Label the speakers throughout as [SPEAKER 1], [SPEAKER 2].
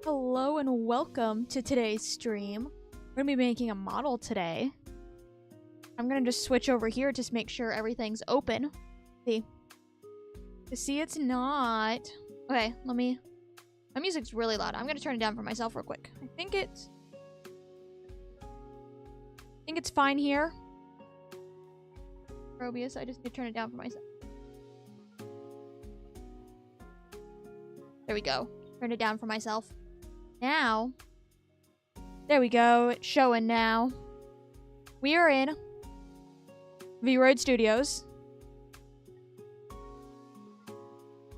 [SPEAKER 1] Hello and welcome to today's stream. We're gonna be making a model today. I'm gonna just switch over here to make sure everything's open. See, it's not. Okay, let me. My music's really loud. I'm gonna turn it down for myself real quick. I think it's fine here. Probius, I just need to turn it down for myself. There we go. Turn it down for myself. Now, there we go. It's showing now. We are in Vroid Studios.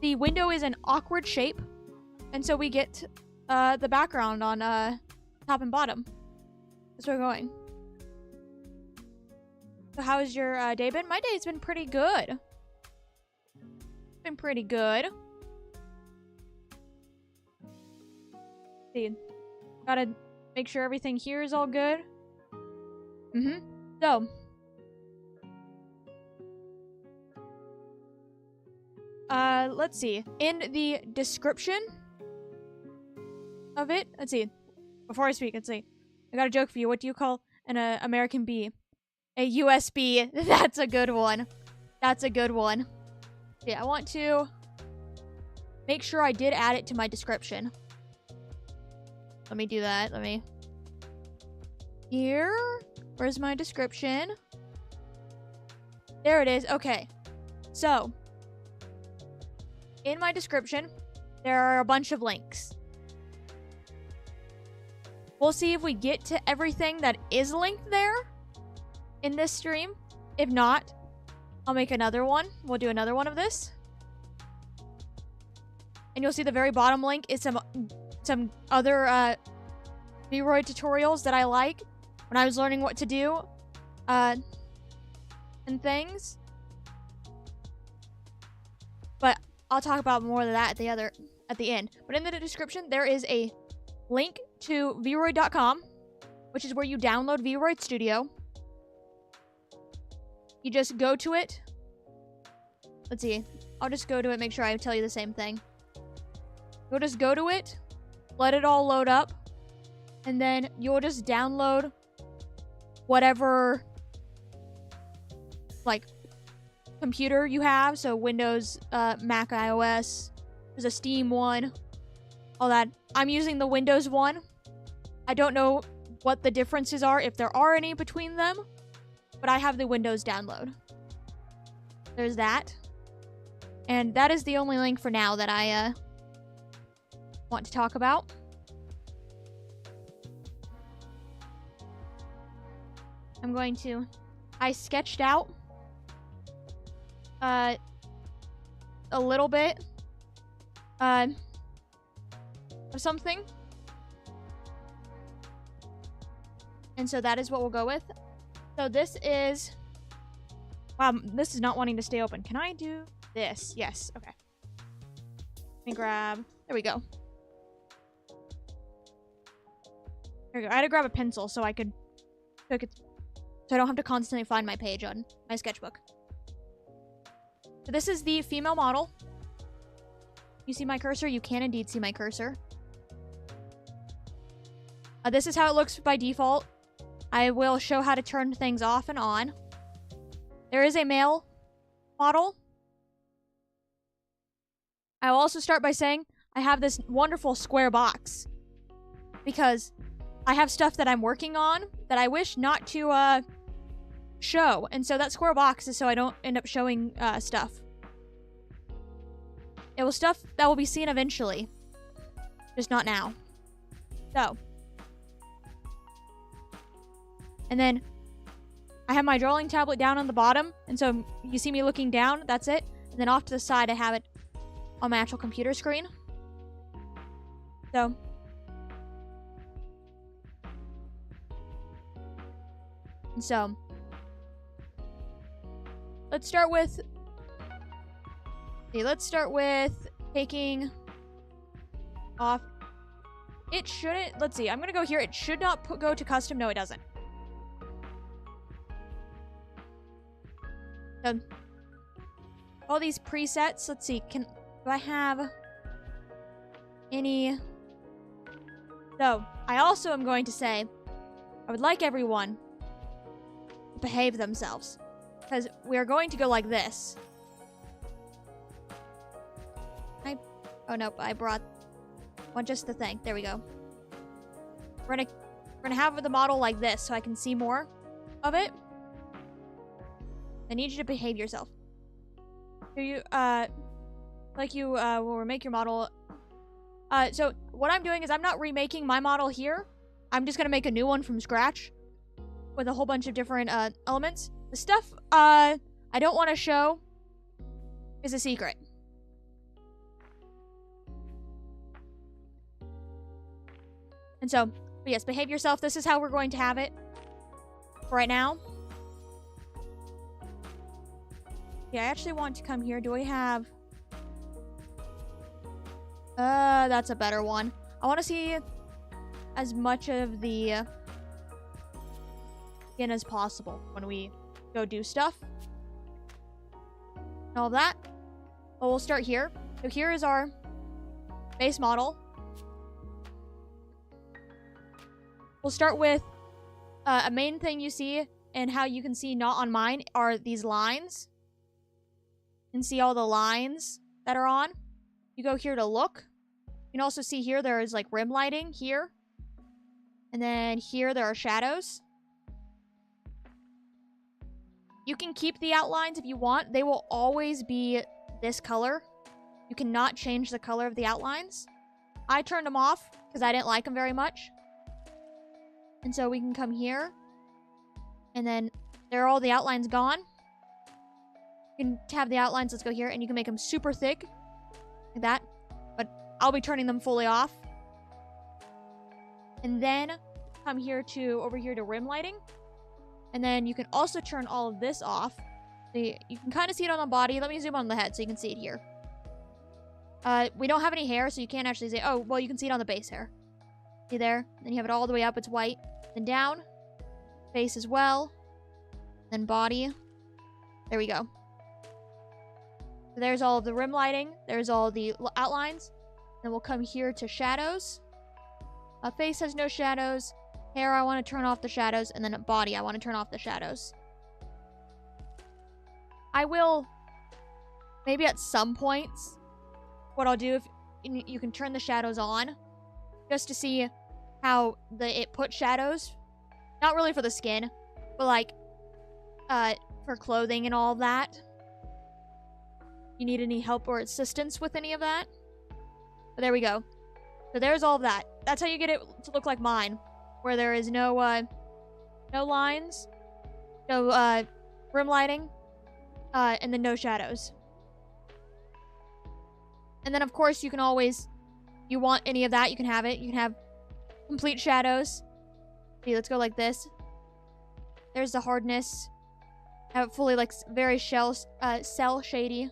[SPEAKER 1] The window is an awkward shape, and so we get the background on top and bottom. That's where we're going. So how's your day been? My day's been pretty good. Been pretty good. See, gotta make sure everything here is all good. So, let's see. In the description of it, let's see. Before I speak, let's see. I got a joke for you. What do you call an American bee? A USB. That's a good one. That's a good one. Yeah, I want to make sure I did add it to my description. Let me do that. Here. Where's my description? There it is. Okay. So, in my description, there are a bunch of links. We'll see if we get to everything that is linked there in this stream. If not, I'll make another one. We'll do another one of this. And you'll see the very bottom link is some other Vroid tutorials that I like when I was learning what to do and things. But I'll talk about more of that at the end. But in the description there is a link to vroid.com, which is where you download Vroid Studio. You just go to it. Let's see. I'll just go to it, make sure I tell you the same thing. You'll just go to it, let it all load up, and then you'll just download whatever, like, computer you have. So Windows, Mac, iOS. There's a Steam one. All that. I'm using the Windows one. I don't know what the differences are, if there are any between them, but I have the Windows download. There's that. And that is the only link for now that I, want to talk about. I sketched out a little bit of something. And so that is what we'll go with. So this is, wow, this is not wanting to stay open. Can I do this? Yes, okay. Let me grab, there we go. There we go. I had to grab a pencil so I could, so I don't have to constantly find my page on my sketchbook. So this is the female model. You see my cursor? You can indeed see my cursor. This is how it looks by default. I will show how to turn things off and on. There is a male model. I will also start by saying I have this wonderful square box because I have stuff that I'm working on that I wish not to show. And so that square box is so I don't end up showing stuff. It will stuff that will be seen eventually. Just not now. So. And then I have my drawing tablet down on the bottom. And so you see me looking down. That's it. And then off to the side I have it on my actual computer screen. So. And so. Let's start with taking off. It shouldn't, let's see, I'm gonna go here. It should not go to custom. No, it doesn't. So, all these presets, let's see, do I have any So, I also am going to say, I would like everyone to behave themselves. Because we are going to go like this. Oh, nope, I brought just the thing. There we go. We're gonna have the model like this so I can see more of it. I need you to behave yourself. So you, will make your model. So what I'm doing is I'm not remaking my model here. I'm just gonna make a new one from scratch with a whole bunch of different elements. The stuff I don't want to show is a secret. And so, but yes, behave yourself. This is how we're going to have it for right now. Yeah, I actually want to come here. Do we have... that's a better one. I want to see as much of the skin as possible when we go do stuff. And all of that. But we'll start here. So here is our base model. We'll start with a main thing you see, and how you can see not on mine are these lines. You can see all the lines that are on. You go here to look. You can also see here there is like rim lighting here. And then here there are shadows. You can keep the outlines if you want. They will always be this color. You cannot change the color of the outlines. I turned them off because I didn't like them very much. And so we can come here. And then there are all the outlines gone. You can have the outlines. Let's go here. And you can make them super thick. Like that. But I'll be turning them fully off. And then come here to over here to rim lighting. And then you can also turn all of this off. So you can kind of see it on the body. Let me zoom on the head so you can see it here. We don't have any hair, so you can't actually see. Oh, well, you can see it on the base hair. See there? Then you have it all the way up. It's white. Then down. Face as well. Then body. There we go. So there's all of the rim lighting. There's all the outlines. Then we'll come here to shadows. Face has no shadows. Hair, I want to turn off the shadows. And then body, I want to turn off the shadows. I will, maybe at some points, what I'll do, if you can turn the shadows on, just to see how it puts shadows. Not really for the skin, but like, for clothing and all of that. You need any help or assistance with any of that? But there we go. So there's all of that. That's how you get it to look like mine. Where there is no lines, no rim lighting, and then no shadows. And then of course you can always, if you want any of that, you can have it. You can have complete shadows. See, let's go like this. There's the hardness. Have it fully like very cell shady.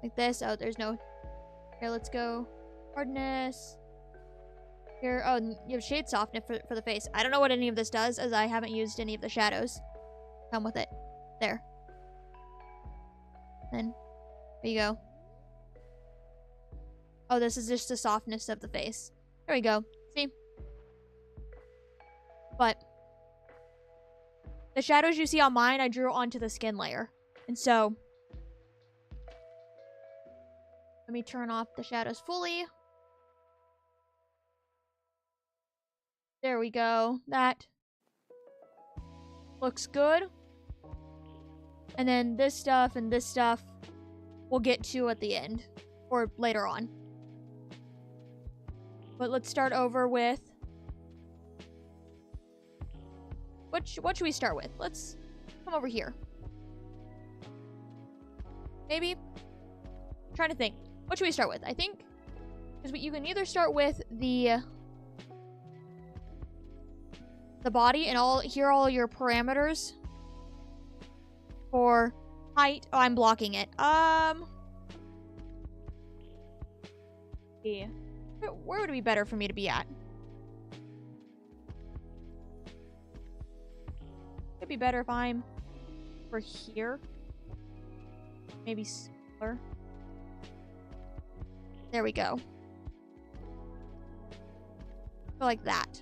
[SPEAKER 1] Like this. Oh, there's no. Here, let's go. Hardness. Here, oh, you have shade softness for the face. I don't know what any of this does, as I haven't used any of the shadows. Come with it. There. Then, there you go. Oh, this is just the softness of the face. There we go. See? But, the shadows you see on mine, I drew onto the skin layer. And so, let me turn off the shadows fully. There we go. That looks good. And then this stuff and this stuff we'll get to at the end. Or later on. But let's start over with... What should we start with? Let's come over here. Maybe? I'm trying to think. What should we start with? I think... Because you can either start with the body and all your parameters for height. Oh, I'm blocking it. Yeah. Where would it be better for me to be at? It'd be better if I'm over here. Maybe smaller. There we go. Go like that.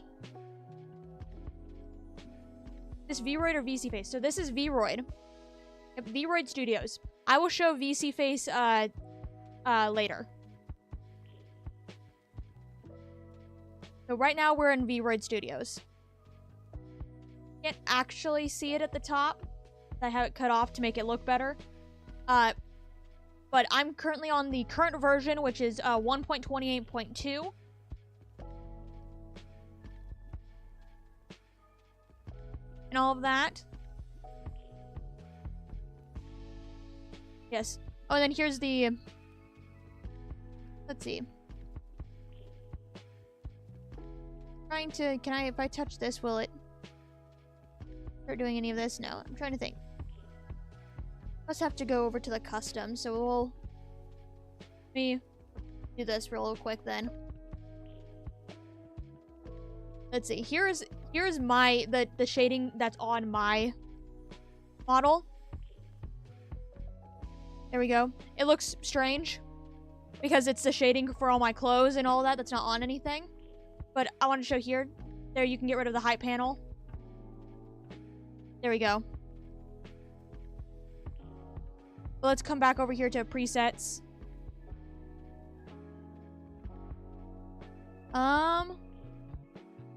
[SPEAKER 1] This Vroid or VC Face? So this is Vroid. Vroid Studios. I will show VC Face later. So right now we're in Vroid Studios. Can't actually see it at the top. I have it cut off to make it look better. But I'm currently on the current version, which is 1.28.2. And all of that. Yes. Oh, and then here's the... Let's see. Trying to... Can I... If I touch this, will it start doing any of this? No. I'm trying to think. Must have to go over to the custom, so we'll... Let me do this real quick then. Let's see. Here's my... The shading that's on my model. There we go. It looks strange because it's the shading for all my clothes and all that that's not on anything. But I want to show here. There, you can get rid of the height panel. There we go. But let's come back over here to presets.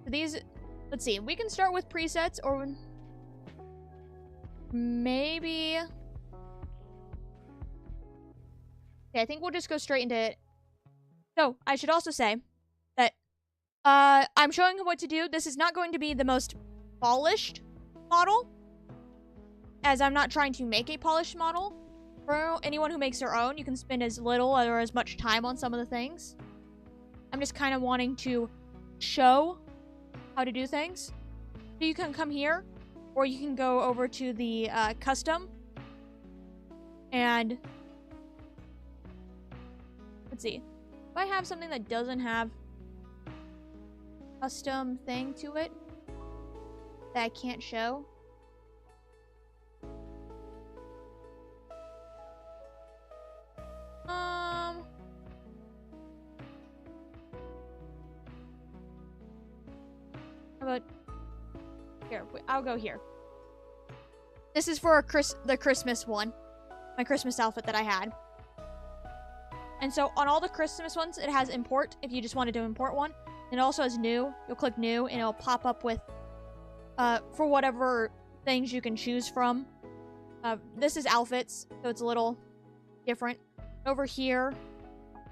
[SPEAKER 1] These, let's see. We can start with presets or maybe... Okay, I think we'll just go straight into it. So, I should also say that I'm showing you what to do. This is not going to be the most polished model, as I'm not trying to make a polished model. For anyone who makes their own, you can spend as little or as much time on some of the things. I'm just kind of wanting to show how to do things. So you can come here, or you can go over to the custom, and... Let's see. If I have something that doesn't have custom thing to it that I can't show. How about here? I'll go here. This is for the Christmas one. My Christmas outfit that I had. And so on all the Christmas ones, it has import if you just wanted to import one. And it also has new. You'll click new and it'll pop up with for whatever things you can choose from. This is outfits, so it's a little different. Over here,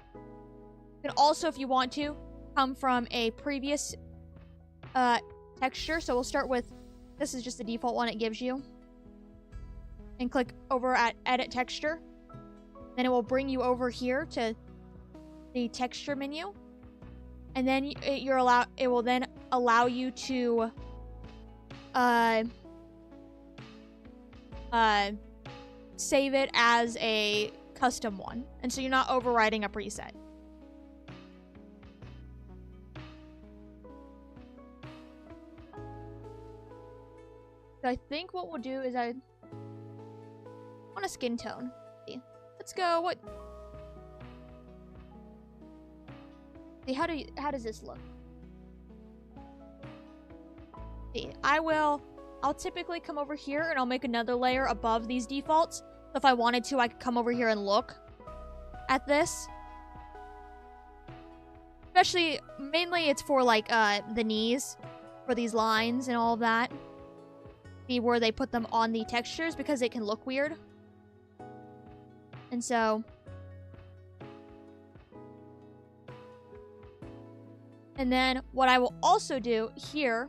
[SPEAKER 1] you can also, if you want to, come from a previous texture. So we'll start with, this is just the default one it gives you. And click over at edit texture. Then it will bring you over here to the texture menu. And then it will then allow you to save it as a custom one. And so you're not overriding a preset. So I think what we'll do is I want a skin tone. Let's go. What? See, how does this look? See, I'll typically come over here and I'll make another layer above these defaults. So if I wanted to, I could come over here and look at this. Especially, mainly it's for like the knees, for these lines and all of that. See where they put them on the textures because it can look weird. And so, and then what I will also do here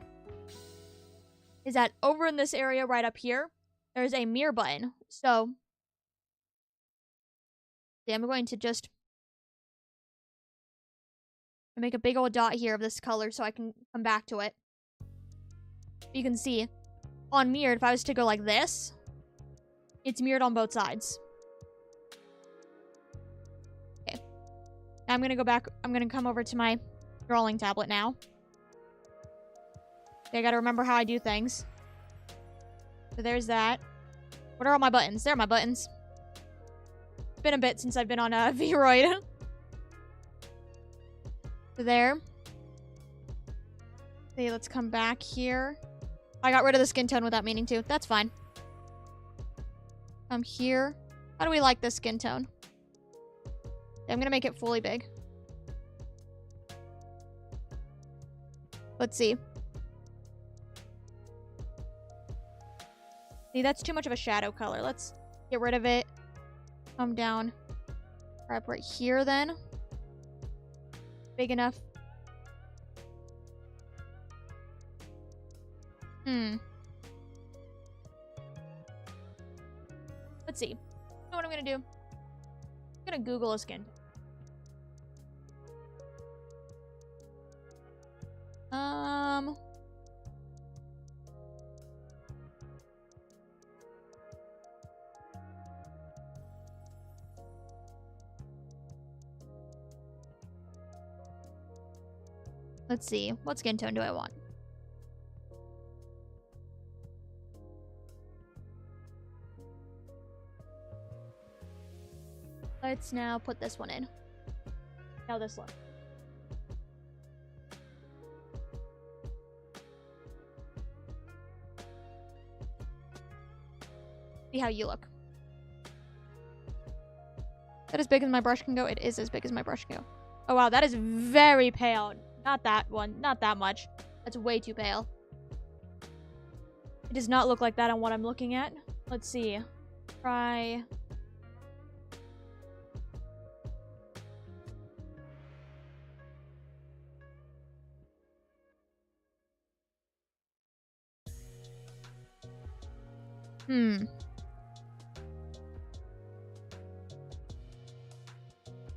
[SPEAKER 1] is that over in this area right up here, there's a mirror button. So, see, I'm going to just make a big old dot here of this color so I can come back to it. You can see on mirrored, if I was to go like this, it's mirrored on both sides. I'm gonna go back. I'm gonna come over to my drawing tablet now. Okay, I gotta remember how I do things. So there's that. What are all my buttons? There are my buttons. It's been a bit since I've been on Vroid. So there. Okay, let's come back here. I got rid of the skin tone without meaning to. That's fine. Come here. How do we like this skin tone? Okay, I'm gonna make it fully big. Let's see. See, that's too much of a shadow color. Let's get rid of it. Come down. Grab right here then. Big enough. Let's see. You know what I'm gonna do? I'm gonna Google a skin. Let's see. What skin tone do I want? Let's now put this one in. How this looks. See how you look. Is that as big as my brush can go? It is as big as my brush can go. Oh wow, that is very pale. Not that one. Not that much. That's way too pale. It does not look like that on what I'm looking at. Let's see. Try...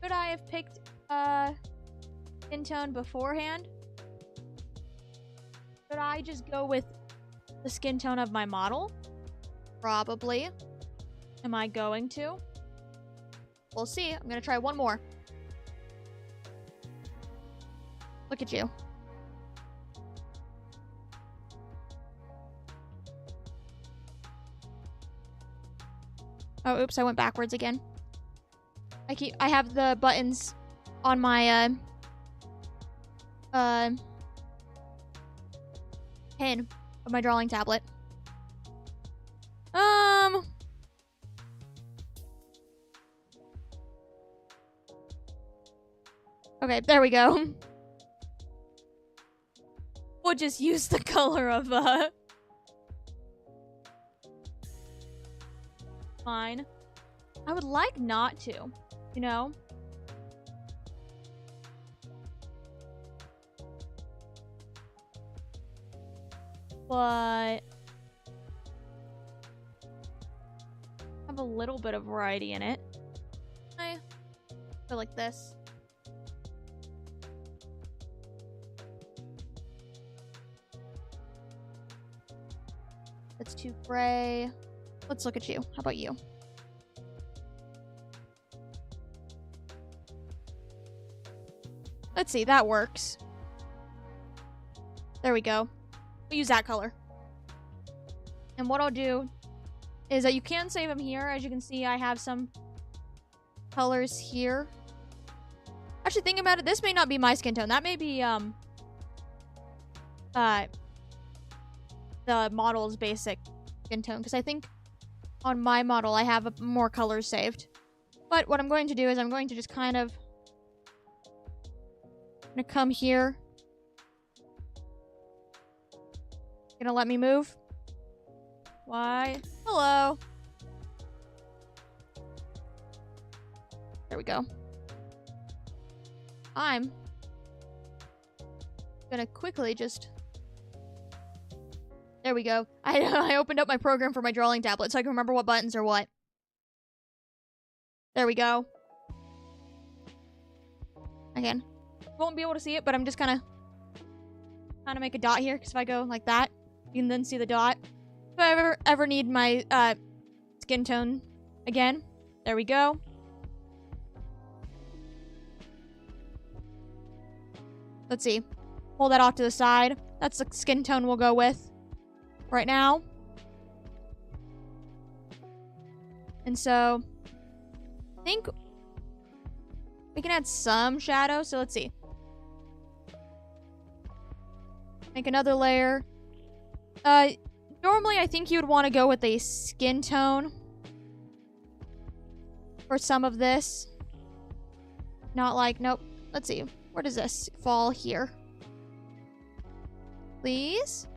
[SPEAKER 1] Could I have picked skin tone beforehand? Could I just go with the skin tone of my model? Probably. Am I going to? We'll see. I'm gonna try one more. Look at you. Oh, oops, I went backwards again. I have the buttons on my, pen of my drawing tablet. Okay, there we go. We'll just use the color of, fine. I would like not to, you know? But have a little bit of variety in it. I feel like this. That's too gray. Let's look at you. How about you? Let's see. That works. There we go. We'll use that color. And what I'll do is that you can save them here. As you can see, I have some colors here. Actually, thinking about it, this may not be my skin tone. That may be, the model's basic skin tone. Because I think on my model, I have more colors saved. But what I'm going to do is I'm going to just kind of... I'm gonna come here. Gonna let me move? Why? Hello. There we go. I'm gonna quickly just... There we go. I opened up my program for my drawing tablet so I can remember what buttons are what. There we go. Again. Won't be able to see it, but I'm just gonna make a dot here, because if I go like that, you can then see the dot. If I ever need my skin tone again, there we go. Let's see. Pull that off to the side. That's the skin tone we'll go with right now. And so, I think we can add some shadow. So let's see. Make another layer. Normally I think you would want to go with a skin tone for some of this. Not like, nope. Let's see. Where does this fall here? Please?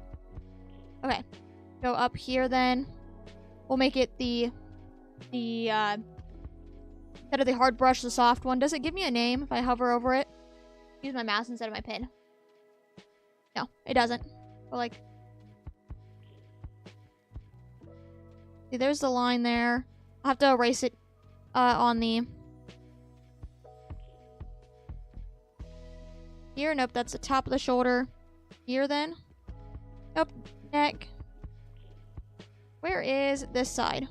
[SPEAKER 1] Okay. Go up here then. We'll make it the instead of the hard brush, the soft one. Does it give me a name if I hover over it? Use my mouse instead of my pen. No, it doesn't. But like, see, there's the line there. I'll have to erase it on the here. Nope, that's the top of the shoulder. Here then. Nope, neck. Where is this side?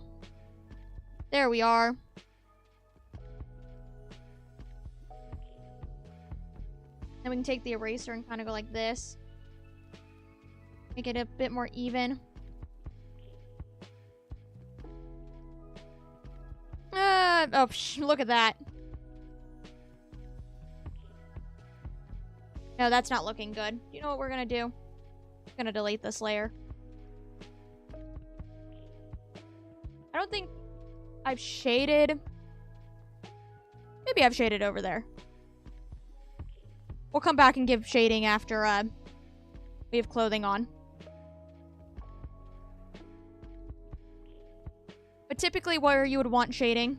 [SPEAKER 1] There we are. Then we can take the eraser and kind of go like this. Make it a bit more even. Look at that. No, that's not looking good. You know what we're gonna do? I'm gonna delete this layer. I don't think I've shaded. Maybe I've shaded over there. We'll come back and give shading after we have clothing on. But typically where you would want shading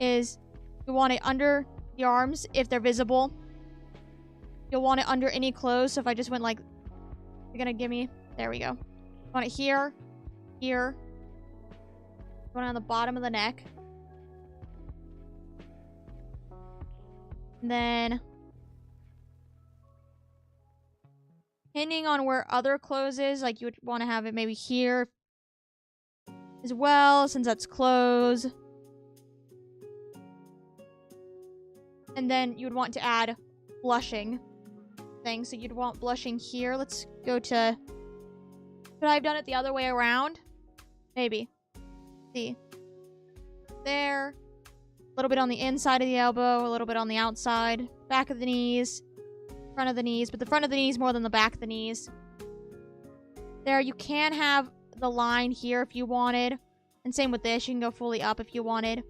[SPEAKER 1] is you want it under the arms if they're visible. You'll want it under any clothes. So if I just went like, you're gonna give me, there we go. You want it here, here. You want it on the bottom of the neck. And then, depending on where other clothes is, like you would want to have it maybe here as well, since that's clothes. And then you would want to add blushing thing. So you'd want blushing here. Let's go to, could I have done it the other way around? Maybe. See. There. A little bit on the inside of the elbow, a little bit on the outside, back of the knees, front of the knees, but the front of the knees more than the back of the knees. There, you can have the line here if you wanted, and same with this, you can go fully up if you wanted.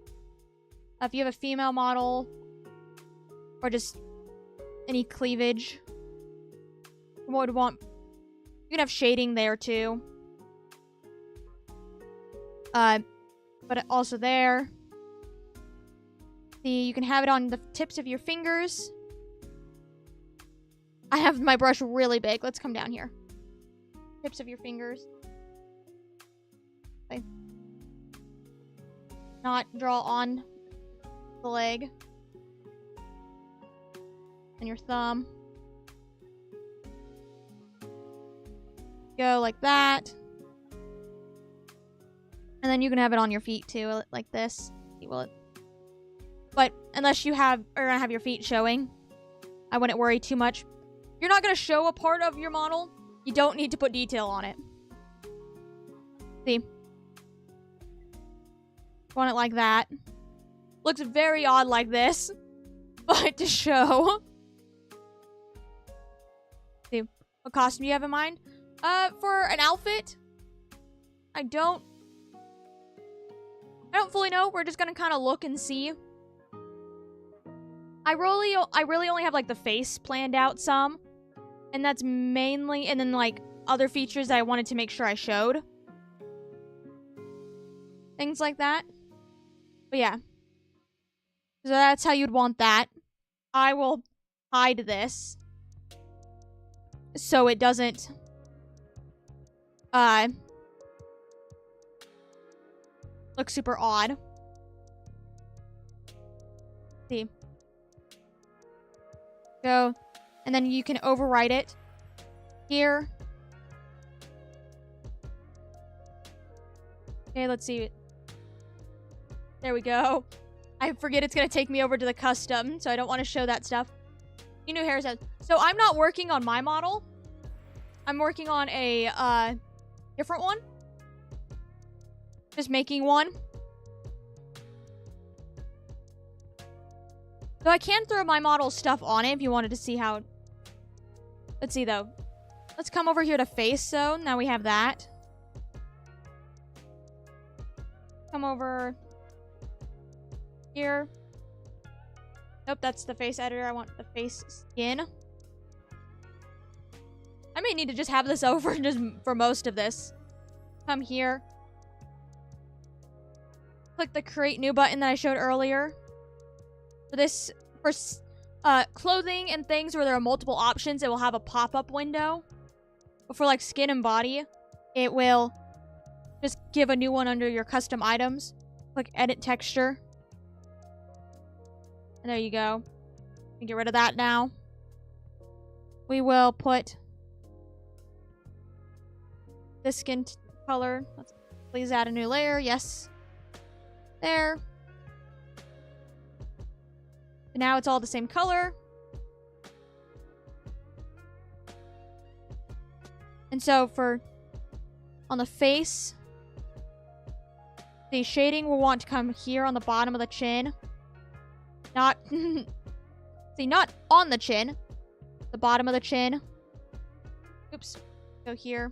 [SPEAKER 1] If you have a female model, or just any cleavage, you would want, you can have shading there too. But also there. See, you can have it on the tips of your fingers. I have my brush really big. Let's come down here. Tips of your fingers. Okay. Not draw on the leg. And your thumb. Go like that. And then you can have it on your feet too, like this. But unless you are gonna have your feet showing, I wouldn't worry too much. You're not gonna show a part of your model. You don't need to put detail on it. See? Want it like that. Looks very odd like this, but to show. See, what costume you have in mind? For an outfit, I don't fully know. We're just gonna kind of look and see. I really only have like the face planned out some, and that's mainly, and then like other features that I wanted to make sure I showed. Things like that. But yeah. So that's how you'd want that. I will hide this so it doesn't look super odd. See. Go, and then you can overwrite it here. Okay, let's see. There we go. I forget it's gonna take me over to the custom, so I don't want to show that stuff. New hairstyles. So I'm not working on my model. I'm working on a different one. Just making one. So Though I can throw my model stuff on it if you wanted to see how... Let's see, though. Let's come over here to face, so now we have that. Come over here. Nope, that's the face editor. I want the face skin. I may need to just have this over just for most of this. Come here. Click the create new button that I showed earlier. For this, for clothing and things where there are multiple options, it will have a pop-up window. But for like skin and body, it will just give a new one under your custom items. Click edit texture. And there you go. You get rid of that now. We will put this skin color. Let's please add a new layer. Yes. There. And now it's all the same color. And so for on the face, the shading will want to come here on the bottom of the chin. Not see, not on the chin. The bottom of the chin. Oops. Go here.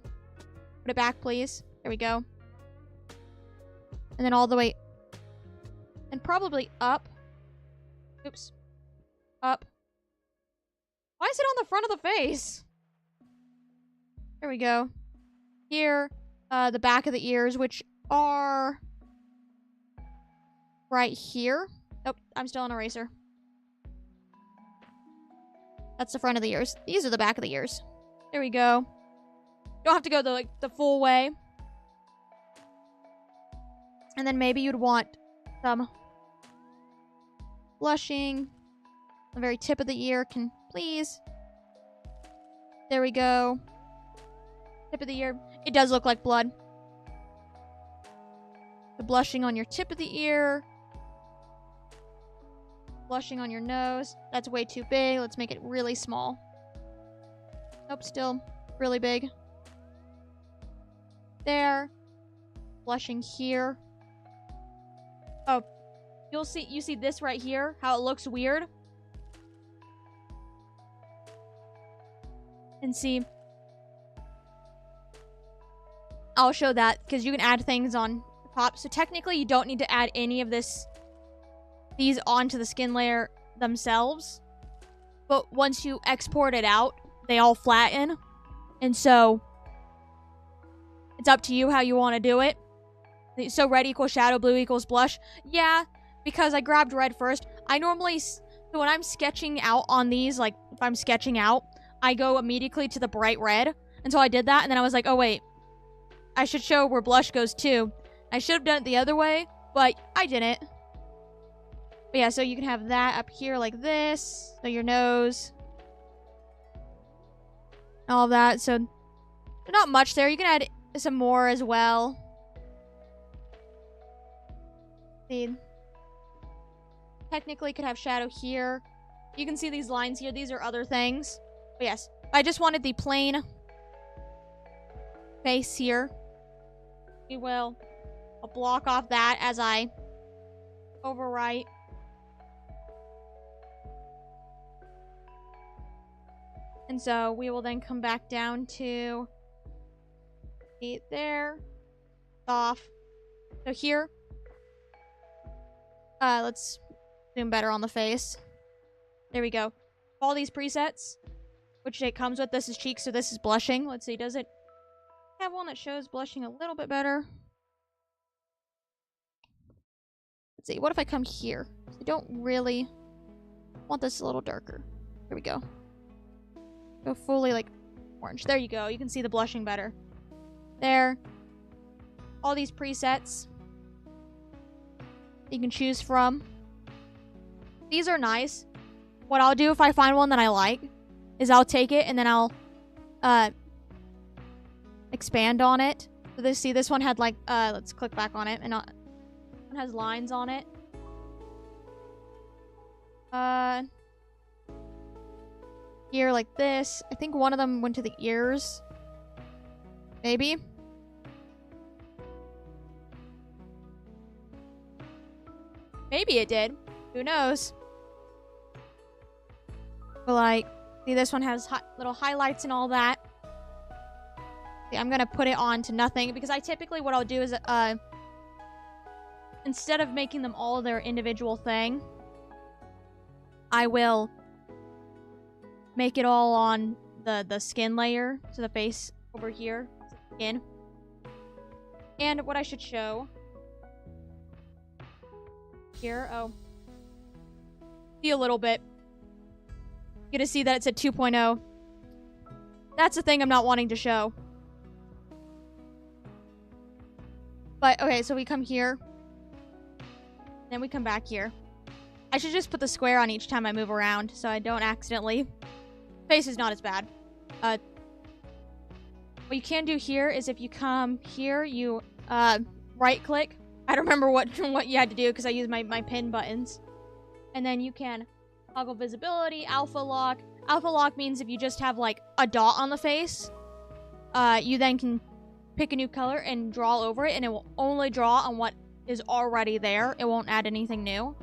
[SPEAKER 1] Put it back, please. There we go. And then all the way. And probably up. Oops. Up. Why is it on the front of the face? There we go. Here. The back of the ears, which are right here. Nope, I'm still on eraser. That's the front of the ears. These are the back of the ears. There we go. Don't have to go the full way. And then maybe you'd want some blushing. The very tip of the ear can please. There we go. Tip of the ear. It does look like blood. The blushing on your tip of the ear. Blushing on your nose. That's way too big. Let's make it really small. Nope, still really big. There. Blushing here. Oh, you see this right here? How it looks weird? And see, I'll show that because you can add things on top. So technically you don't need to add any of these onto the skin layer themselves. But once you export it out, they all flatten. And so it's up to you how you want to do it. So red equals shadow, blue equals blush. Yeah, because I grabbed red first. I normally, so when I'm sketching out on these, like if I'm sketching out, I go immediately to the bright red. And so I did that, and then I was like, oh wait, I should show where blush goes too. I should have done it the other way, but I didn't. But yeah, so you can have that up here like this. So your nose. All of that. So not much there. You can add some more as well. See. Technically could have shadow here. You can see these lines here. These are other things. But yes, I just wanted the plain face here. We will I'll block off that as I overwrite. And so we will then come back down to it there. Off. So here. Let's zoom better on the face. There we go. All these presets, which it comes with. This is cheek, so this is blushing. Let's see, does it have one that shows blushing a little bit better? Let's see, what if I come here? I don't really want this a little darker. Here we go. Go fully, like, orange. There you go. You can see the blushing better. There. All these presets you can choose from. These are nice. What I'll do if I find one that I like is I'll take it and then I'll expand on it. So this one had like let's click back on it, and it has lines on it. Here like this. I think one of them went to the ears. Maybe. Maybe it did. Who knows? So, like, see, this one has little highlights and all that. See, I'm gonna put it on to nothing because I typically, what I'll do is, instead of making them all their individual thing, I will make it all on the skin layer. So the face over here, skin. And what I should show here, see a little bit. You get to see that it's at 2.0. That's the thing I'm not wanting to show. But, okay, so we come here. Then we come back here. I should just put the square on each time I move around so I don't accidentally... Face is not as bad. What you can do here is if you come here, you right-click. I don't remember what you had to do because I use my pin buttons. And then you can toggle visibility, alpha lock. Alpha lock means if you just have, like, a dot on the face, you then can pick a new color and draw over it, and it will only draw on what is already there. It won't add anything new.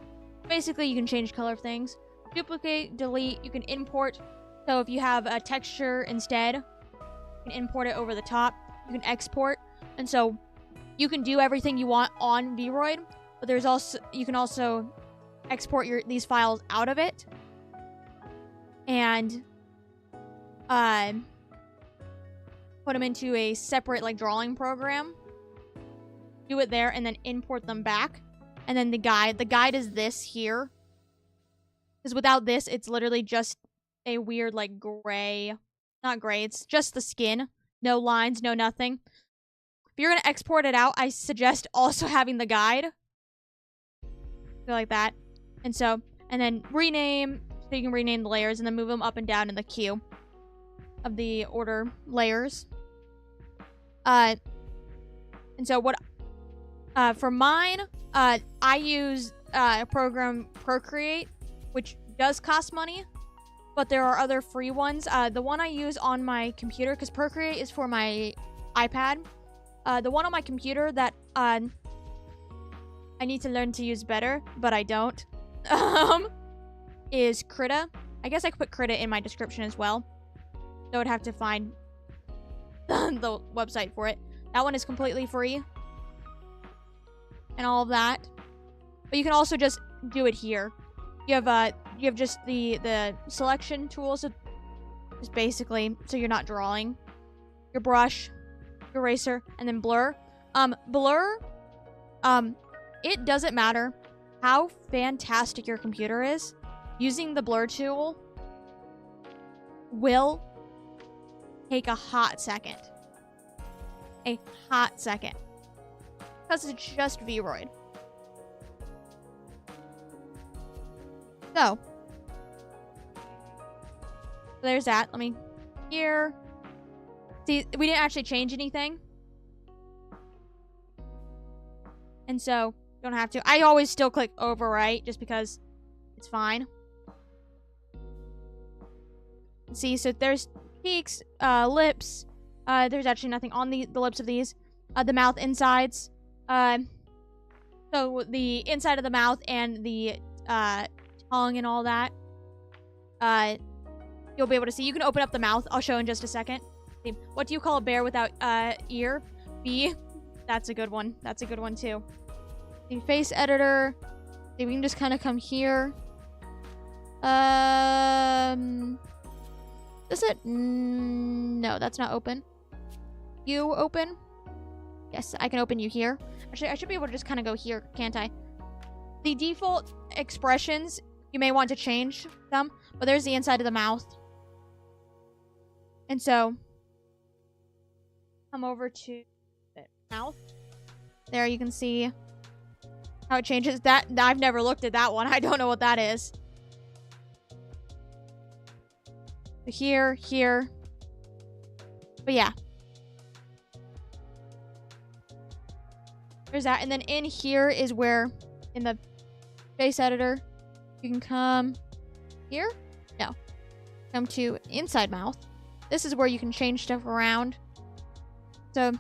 [SPEAKER 1] Basically, you can change color of things. Duplicate, delete, you can import. So if you have a texture instead, you can import it over the top. You can export. And so you can do everything you want on Vroid, but there's also, you can also export these files out of it. And put them into a separate, like, drawing program. Do it there and then import them back. And then the guide is this here. Because without this, it's literally just a weird, like, gray. Not gray, it's just the skin. No lines, no nothing. If you're going to export it out, I suggest also having the guide. Go like that. And then rename. So you can rename the layers and then move them up and down in the queue of the order layers. And so what... for mine, I use a program, Procreate, which does cost money, but there are other free ones. The one I use on my computer, because Procreate is for my iPad, the one on my computer that I need to learn to use better, but I don't, is Krita. I guess I could put Krita in my description as well. So I would have to find the website for it. That one is completely free. And all of that. But you can also just do it here. You have just the selection tool, so just basically so you're not drawing. Your brush, your eraser, and then blur. Blur, it doesn't matter how fantastic your computer is. Using the blur tool will take a hot second. A hot second. Because it's just Vroid. So there's that. Let me... Here. See, we didn't actually change anything. And so, don't have to. I always still click overwrite just because it's fine. See, so there's cheeks, lips. There's actually nothing on the lips of these. The mouth insides. So the inside of the mouth and the tongue and all that, you'll be able to see. You can open up the mouth. I'll show in just a second. See, what do you call a bear without ear? B. That's a good one. That's a good one too. The face editor. See, we can just kind of come here. Is it? No, that's not open. You open? Yes, I can open you here. Actually, I should be able to just kind of go here, can't I? The default expressions, you may want to change them, but there's the inside of the mouth. And so, come over to the mouth. There, you can see how it changes. That I've never looked at that one. I don't know what that is. Here. But yeah. There's that. And then in here is where, in the face editor, you can come here. No. Come to inside mouth. This is where you can change stuff around. So,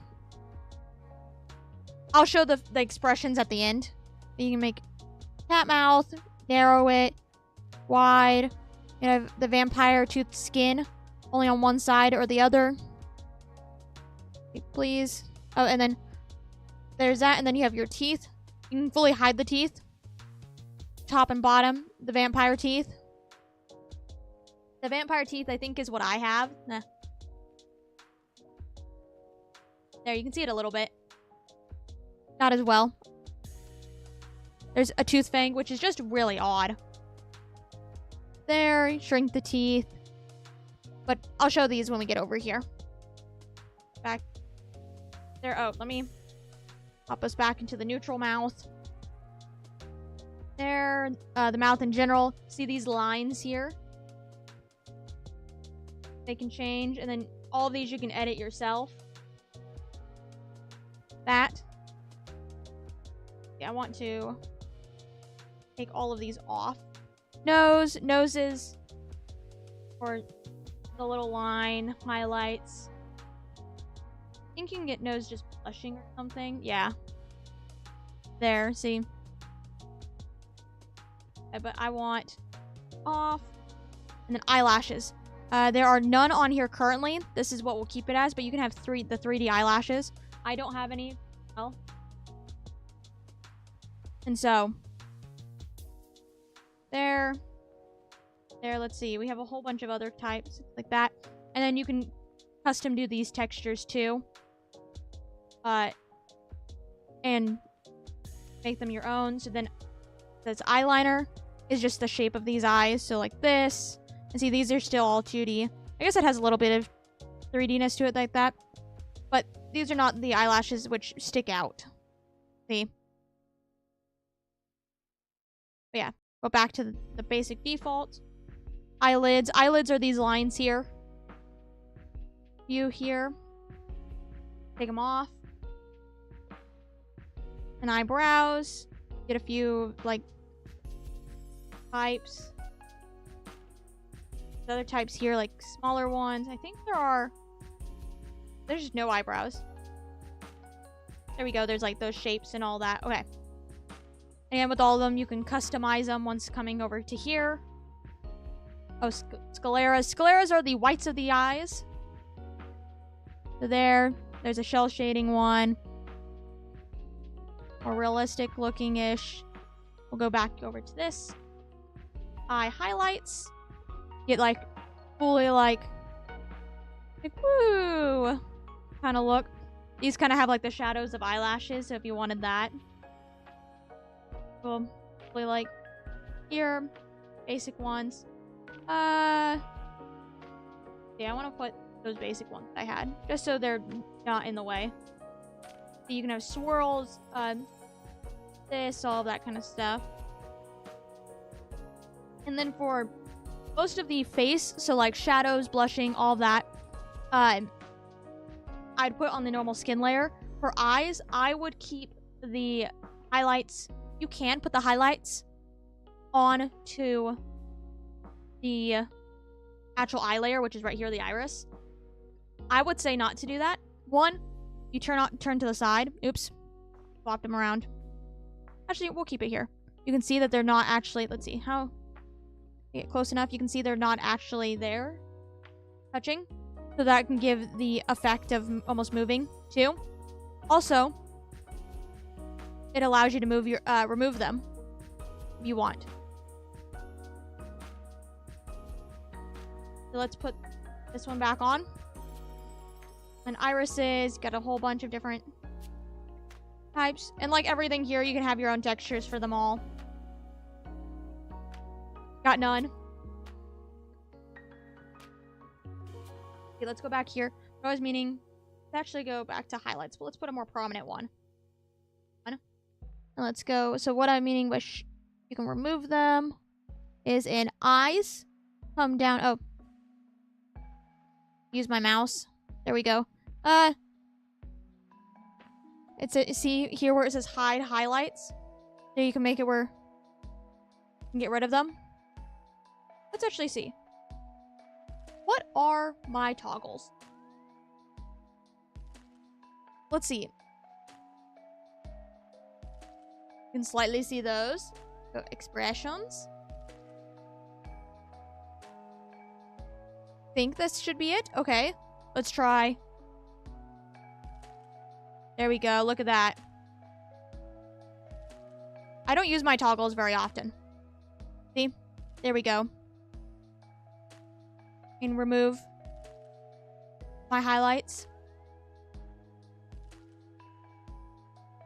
[SPEAKER 1] I'll show the expressions at the end. You can make cat mouth, narrow it, wide, You have the vampire tooth skin only on one side or the other. Okay, please. Oh, and then there's that, and then you have your teeth. You can fully hide the teeth. Top and bottom, the vampire teeth. The vampire teeth, I think, is what I have. Nah. There, you can see it a little bit. Not as well. There's a tooth fang, which is just really odd. There, shrink the teeth. But I'll show these when we get over here. Back there. Oh, let me pop us back into the neutral mouth. There, the mouth in general. See these lines here? They can change, and then all of these you can edit yourself. That. Yeah, I want to take all of these off. Noses, or the little line, highlights. I think you can get nose just blushing or something. Yeah. There, see? Okay, but I want off. And then eyelashes. There are none on here currently. This is what we'll keep it as, but you can have the 3D eyelashes. I don't have any. Well. And so, there, let's see. We have a whole bunch of other types like that. And then you can custom do these textures too. And make them your own. So then this eyeliner is just the shape of these eyes. So like this. And see, these are still all 2D. I guess it has a little bit of 3D-ness to it like that. But these are not the eyelashes which stick out. See? But yeah, go back to the basic default. Eyelids. Eyelids are these lines here. View here. Take them off. And eyebrows. Get a few, like, types. The other types here, like smaller ones. I think there's just no eyebrows. There we go. There's like those shapes and all that. Okay. And with all of them, you can customize them once coming over to here. Oh, scleras. Scleras are the whites of the eyes. So there's a shell shading one. More realistic looking-ish. We'll go back over to this. Eye highlights. Get like fully like woo kind of look. These kind of have like the shadows of eyelashes, so if you wanted that. Well, fully like here, basic ones. Yeah, I want to put those basic ones I had just so they're not in the way. So you can have swirls, this, all that kind of stuff. And then for most of the face, so like shadows, blushing, all that, I'd put on the normal skin layer. For eyes, I would keep the highlights. You can put the highlights on to the actual eye layer, which is right here, the iris. I would say not to do that. One, you turn to the side. Oops. Swapped them around. Actually, we'll keep it here. You can see that they're not actually, let's see, how... Get close enough, you can see they're not actually there touching, so that can give the effect of almost moving too. Also, it allows you to remove them if you want. So let's put this one back on. And irises, got a whole bunch of different types, and like everything here, you can have your own textures for them all. Got none. Okay, let's go back here. I was meaning to actually go back to highlights, but let's put a more prominent one. And let's go. So what I'm meaning by you can remove them is in eyes. Come down. Oh. Use my mouse. There we go. See here where it says hide highlights? So you can make it where you can get rid of them. Let's actually see. What are my toggles? Let's see. You can slightly see those. Go expressions. think this should be it. Okay, let's try. There we go. Look at that. I don't use my toggles very often. See? There we go. And remove my highlights.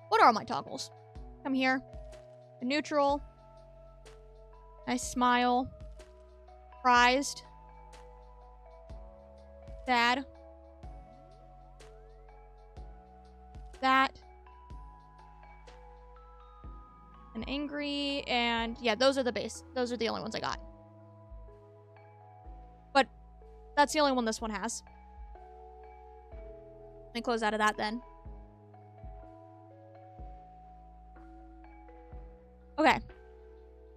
[SPEAKER 1] What are my toggles? Come here. Neutral. Nice smile. Surprised. Sad. That. And angry. And yeah, those are the base. Those are the only ones I got. But that's the only one this one has. Let me close out of that then. Okay.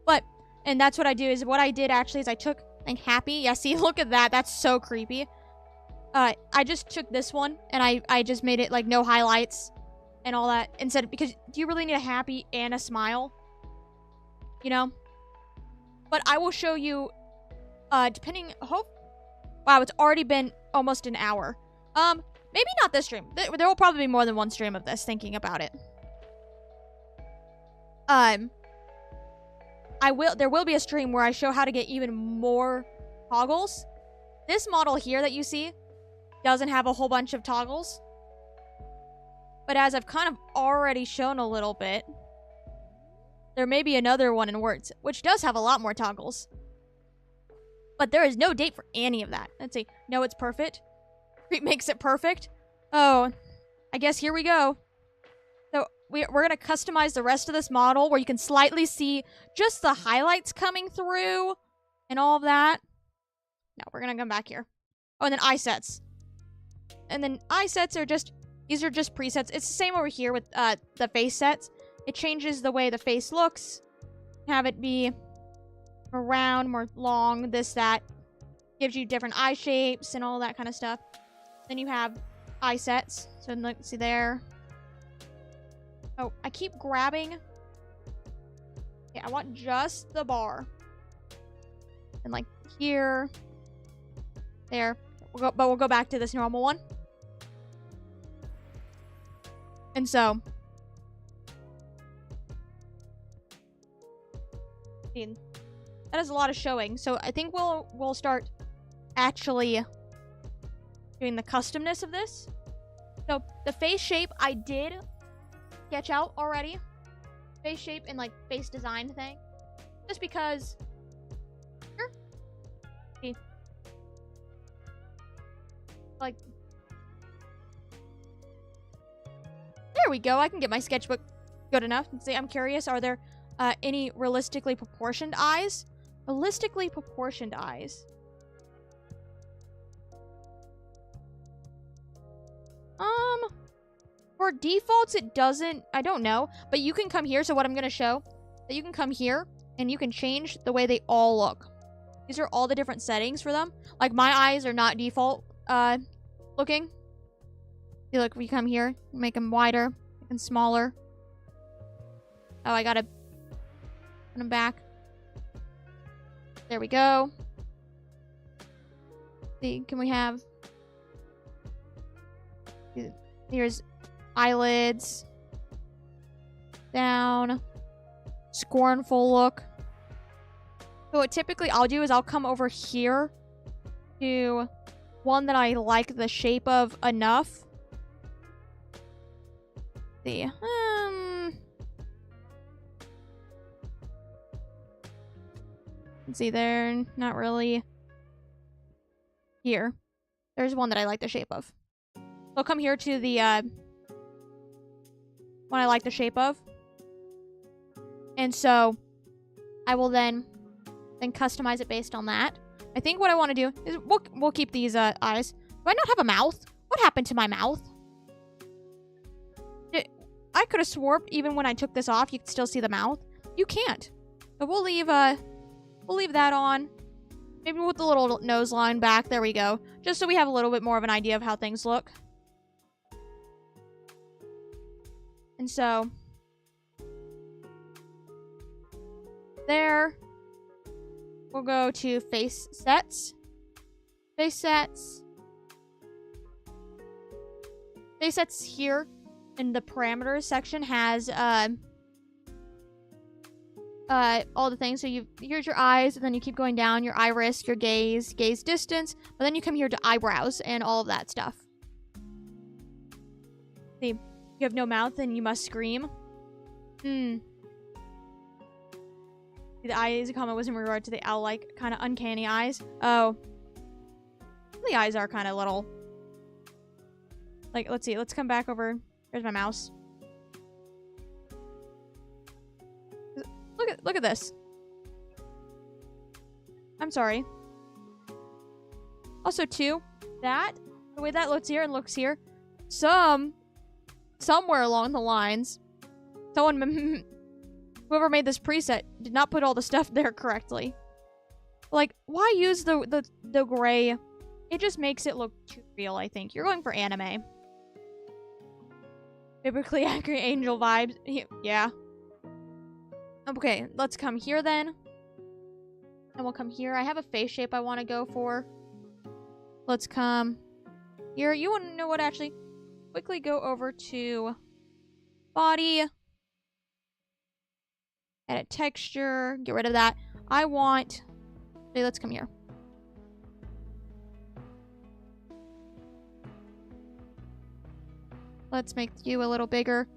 [SPEAKER 1] But, and that's what I do, is what I did actually is I took, like, happy. Yeah, see, look at that. That's so creepy. I just took this one, and I just made it, like, no highlights and all that. Instead, because do you really need a happy and a smile? You know? But I will show you, depending, wow, it's already been almost an hour. Maybe not this stream. There will probably be more than one stream of this, thinking about it. There will be a stream where I show how to get even more toggles. This model here that you see doesn't have a whole bunch of toggles. But as I've kind of already shown a little bit, there may be another one in Words, which does have a lot more toggles. But there is no date for any of that. Let's see. No, it's perfect. It makes it perfect. Oh, I guess here we go. So we're going to customize the rest of this model where you can slightly see just the highlights coming through and all of that. No, we're going to come back here. Oh, and then eye sets. And then eye sets are just, these are just presets. It's the same over here with the face sets. It changes the way the face looks. Have it be more round, more long, this, that. Gives you different eye shapes and all that kind of stuff. Then you have eye sets. So let's see there. Oh, I keep grabbing. Yeah, I want just the bar. And like here. There. But we'll go back to this normal one. And so. That is a lot of showing. So I think we'll start actually doing the customness of this. So the face shape I did sketch out already. Face shape and like face design thing. Just because here. See. Like there we go. I can get my sketchbook good enough. And see, I'm curious, are there any realistically proportioned eyes? Realistically proportioned eyes. For defaults, it doesn't. I don't know. But you can come here. So what I'm going to show, that you can come here and you can change the way they all look. These are all the different settings for them. Like my eyes are not default looking. See, look, we come here, make them wider and smaller. Oh, I got to put them back. There we go. See, can we have... Here's eyelids. Down. Scornful look. So what typically I'll do is I'll come over here to one that I like the shape of enough. See. Let's see there. Not really. Here. There's one that I like the shape of. I'll come here to the one I like the shape of. And so I will then customize it based on that. I think what I want to do is we'll keep these eyes. Do I not have a mouth? What happened to my mouth? I could have swore even when I took this off, you could still see the mouth. You can't. But we'll leave that on. Maybe with the little nose line back. There we go. Just so we have a little bit more of an idea of how things look. And so there. We'll go to face sets. Face sets. Face sets here in the parameters section has all the things. So here's your eyes, and then you keep going down, your iris, your gaze distance, but then you come here to eyebrows and all of that stuff. See, you have no mouth and you must scream. The eyes comment was in regard to the owl-like kind of uncanny eyes. Oh. The eyes are kind of little. Like, let's see. Let's come back over. There's my mouse. Look at this. I'm sorry. Also, too, the way that looks here and looks here, somewhere along the lines, whoever made this preset did not put all the stuff there correctly. Like, why use the gray? It just makes it look too real, I think. You're going for anime. Biblically accurate angel vibes. Yeah. Okay, let's come here then. And we'll come here. I have a face shape I want to go for. Let's come here. You want to know what, actually? Quickly go over to body. Edit texture. Get rid of that. I want... Okay, let's come here. Let's make you a little bigger.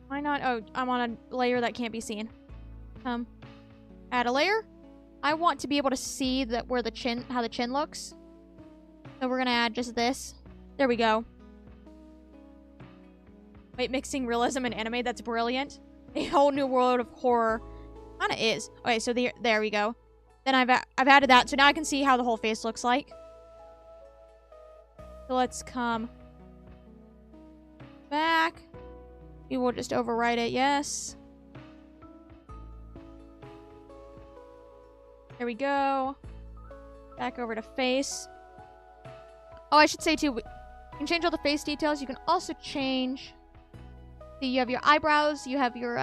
[SPEAKER 1] Why not? Oh, I'm on a layer that can't be seen. Add a layer. I want to be able to see that where the chin, how the chin looks. So we're gonna add just this. There we go. Wait, mixing realism and anime, that's brilliant. A whole new world of horror. Kinda is. Okay, so there we go. Then I've added that, so now I can see how the whole face looks like. So let's come back. We will just overwrite it, yes. There we go. Back over to face. Oh, I should say too, you can change all the face details. You can also change... See, you have your eyebrows, you have your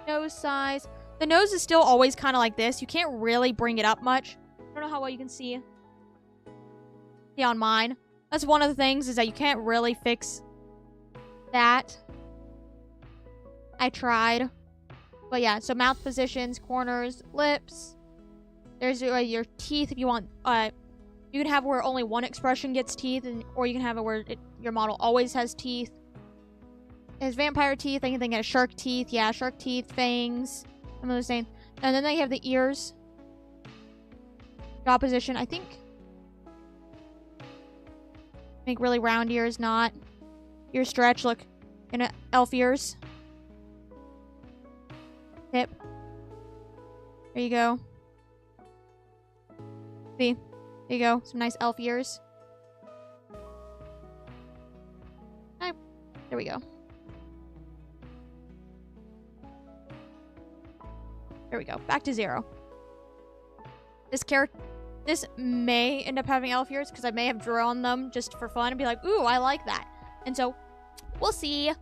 [SPEAKER 1] nose size. The nose is still always kind of like this. You can't really bring it up much. I don't know how well you can see. Yeah, on mine. That's one of the things, is that you can't really fix that. I tried. But yeah, so mouth positions, corners, lips. There's your teeth if you want. You can have where only one expression gets teeth, or you can have it where your model always has teeth. There's vampire teeth. Anything has shark teeth. Yeah, shark teeth, fangs. I'm the same. And then they have the ears. Jaw position, I think. Make really round ears, not. Ear stretch, look. In elf ears. Tip. There you go. See? There you go. Some nice elf ears. Right. There we go. There we go. Back to 0. This may end up having elf ears, because I may have drawn them just for fun and be like, ooh, I like that. And so, we'll see.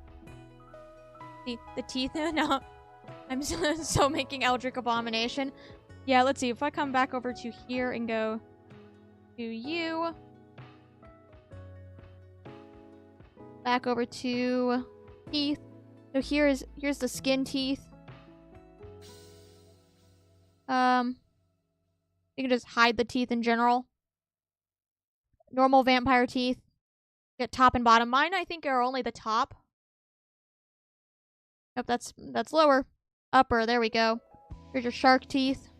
[SPEAKER 1] The teeth. No. I'm so making Eldritch Abomination. Yeah, let's see. If I come back over to here and go to you. Back over to teeth. So here's the skin teeth. You can just hide the teeth in general. Normal vampire teeth. Get top and bottom. Mine, I think, are only the top. Nope, that's lower. Upper, there we go. Here's your shark teeth.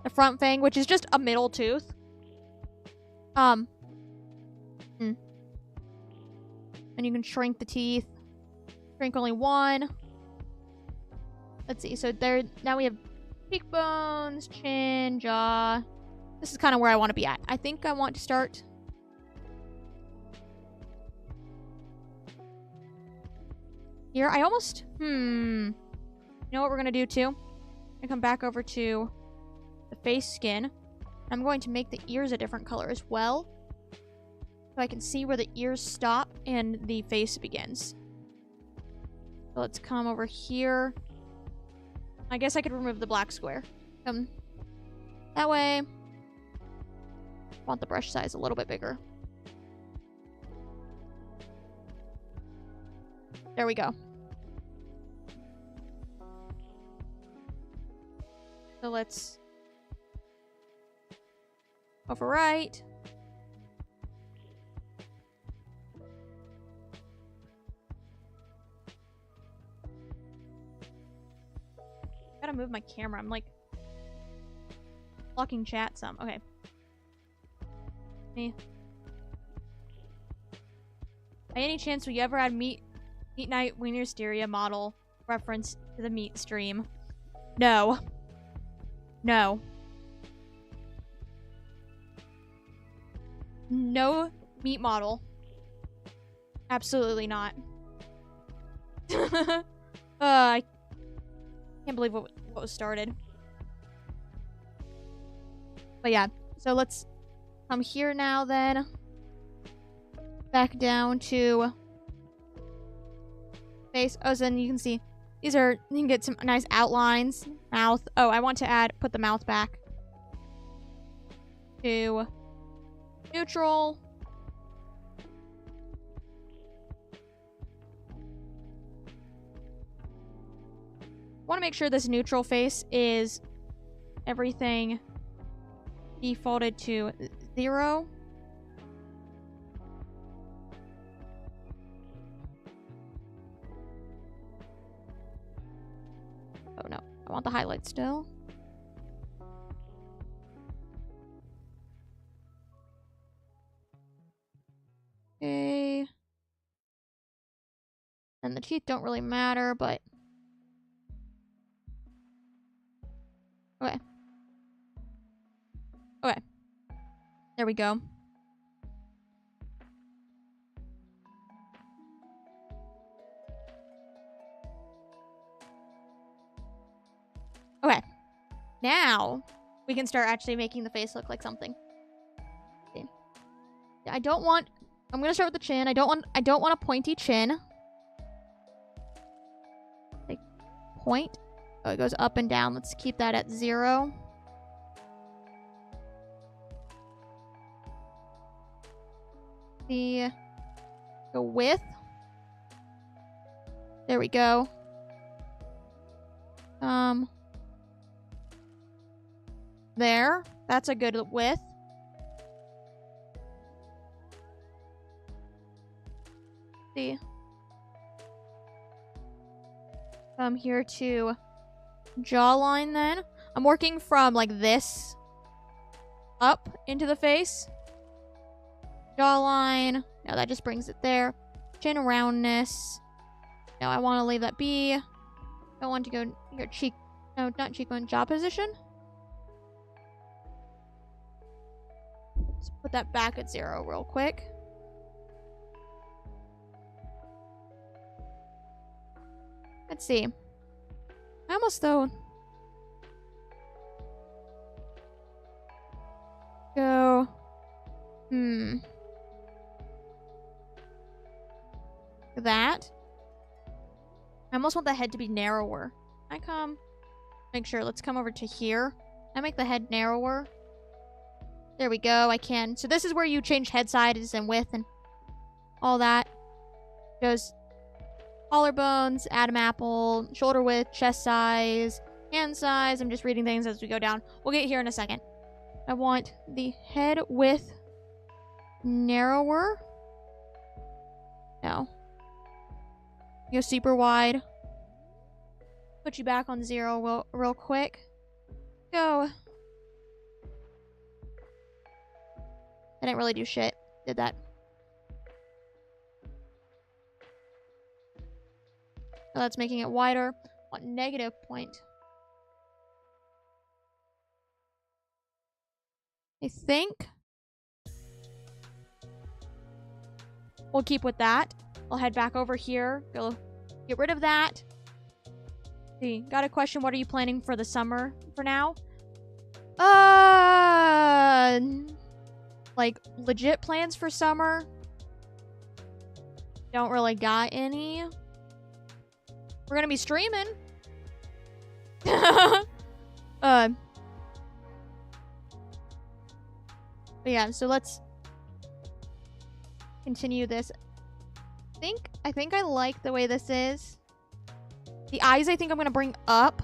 [SPEAKER 1] The front fang, which is just a middle tooth. And you can shrink the teeth. Shrink only one. Let's see. So there, now we have cheekbones, chin, jaw. This is kind of where I want to be at. I think I want to start. Here, I almost... You know what we're going to do, too? I come back over to the face skin. I'm going to make the ears a different color as well. So I can see where the ears stop and the face begins. So let's come over here. I guess I could remove the black square. That way. I want the brush size a little bit bigger. There we go. So let's overwrite. Gotta move my camera. I'm like blocking chat some. Okay. Me. By any chance, will you ever add Meat Night Wisteria model reference to the meat stream? No. No. No meat model. Absolutely not. I can't believe what was started. But yeah, so let's come here now then. Back down to face. Oh, so then you can see these are, you can get some nice outlines. Mouth. Oh, I want to put the mouth back to neutral. Want to make sure this neutral face is everything defaulted to 0. Oh no, I want the highlight still. Okay. And the teeth don't really matter, but okay. Okay. There we go. Okay. Now we can start actually making the face look like something. See. I'm gonna start with the chin. I don't want a pointy chin. Like point. Oh, it goes up and down. Let's keep that at 0. The width. There we go. There. That's a good width. See. Come here to jawline then. I'm working from like this up into the face. Jawline. No, that just brings it there. Chin roundness. No, I want to leave that be. I want to go your cheek. No, not cheekbone. Jaw position. Let's put that back at 0 real quick. Let's see. I almost though. Go. That. I almost want the head to be narrower. Make sure. Let's come over to here. I make the head narrower. There we go. I can. So this is where you change head sizes and width and all that. Goes collarbones, Adam apple, shoulder width, chest size, hand size. I'm just reading things as we go down. We'll get here in a second. I want the head width narrower. No. Go super wide. Put you back on 0 real quick. Go. I didn't really do shit. Did that. So that's making it wider. Want negative point. I think we'll keep with that. I'll head back over here. Go get rid of that. See, got a question. What are you planning for the summer for now? Like legit plans for summer? Don't really got any. We're gonna be streaming. But yeah, so let's continue this. I think I like the way this is. The eyes, I think I'm gonna bring up.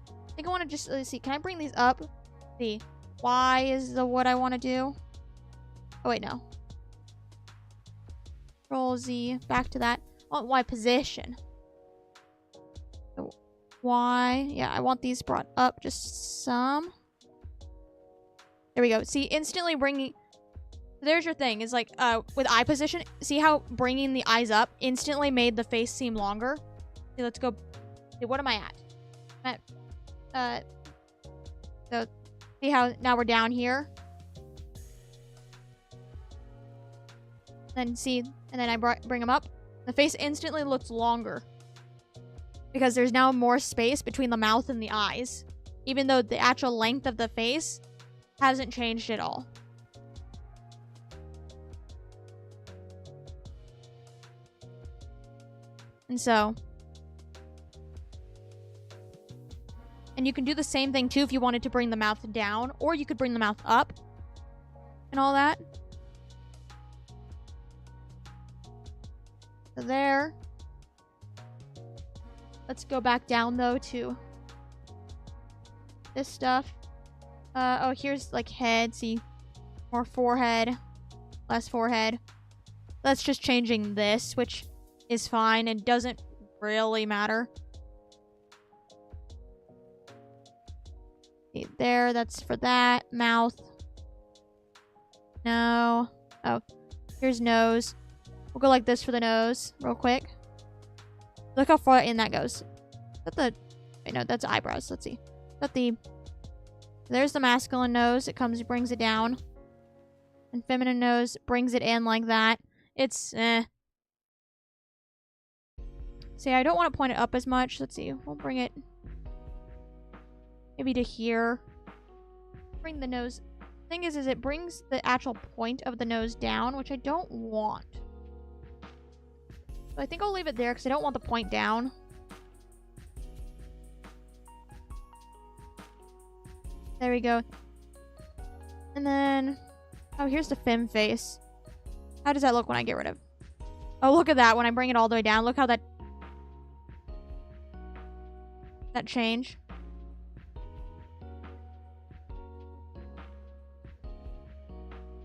[SPEAKER 1] I think I want to just, let's see, can I bring these up? Let's see, Y is the what I want to do. Oh wait, no. Control Z, back to that. I want Y position. So Y, yeah, I want these brought up just some. There we go. See, instantly bringing. There's your thing. Is like with eye position. See how bringing the eyes up instantly made the face seem longer. See, let's go. See, what am I at? So see how now we're down here. Then see, and then I bring them up. The face instantly looks longer because there's now more space between the mouth and the eyes, even though the actual length of the face hasn't changed at all. And so, and you can do the same thing too if you wanted to bring the mouth down, or you could bring the mouth up and all that. So there. Let's go back down though to this stuff. Oh, here's like head. See, more forehead, less forehead. That's just changing this, which is fine and doesn't really matter. See, there, that's for that. Mouth. No. Oh, here's nose. We'll go like this for the nose real quick. Look how far in that goes. Is that the... Wait, no, that's eyebrows. Let's see. Is that the... There's the masculine nose. It comes, brings it down. And feminine nose brings it in like that. It's, See, I don't want to point it up as much. Let's see. We'll bring it maybe to here. Bring the nose. Thing is it brings the actual point of the nose down, which I don't want. So I think I'll leave it there because I don't want the point down. There we go. And then, oh, here's the femme face. How does that look when I get rid of? Oh, look at that. When I bring it all the way down, look how that change.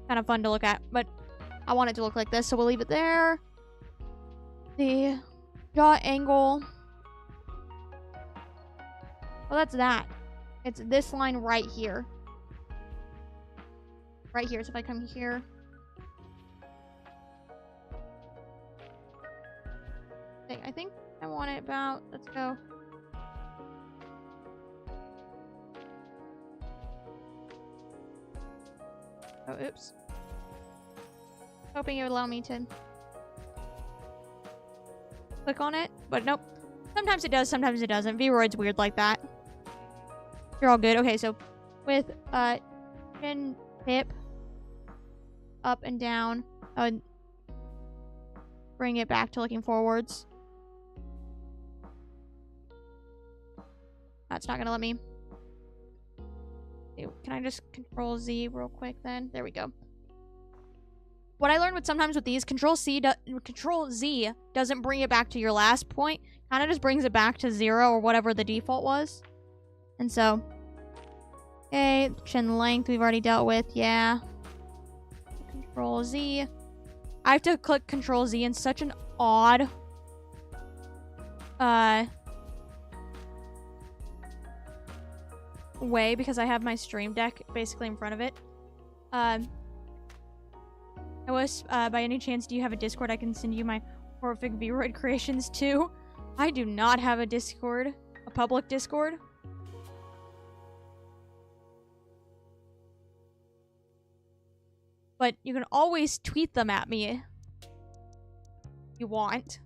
[SPEAKER 1] Kind of fun to look at, but I want it to look like this, so we'll leave it there. The jaw angle. Well, that's that. It's this line right here. Right here. So if I come here. I think I want it about, let's go. Oh, oops. Hoping it would allow me to click on it, but nope. Sometimes it does, sometimes it doesn't. Vroid's weird like that. You're all good. Okay, so with chin, hip, up and down, bring it back to looking forwards. That's not gonna let me. Can I just Control Z real quick then? There we go. What I learned sometimes with these, Control Z doesn't bring it back to your last point. Kind of just brings it back to 0 or whatever the default was. And so, okay, chin length we've already dealt with. Yeah. Control Z. I have to click Control Z in such an odd way because I have my Stream Deck basically in front of it. Wisps, by any chance, do you have a Discord I can send you my horrific Vroid creations to? I do not have a Discord, a public Discord. But you can always tweet them at me if you want.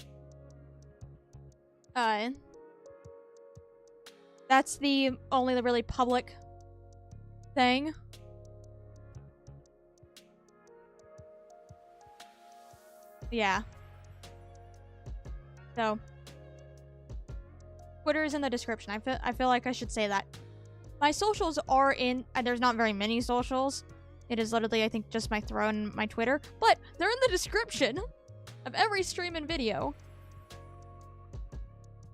[SPEAKER 1] That's the only really public thing. Yeah. So, Twitter is in the description. I feel like I should say that. My socials are in. There's not very many socials. It is literally, I think, just my throw and my Twitter. But they're in the description of every stream and video.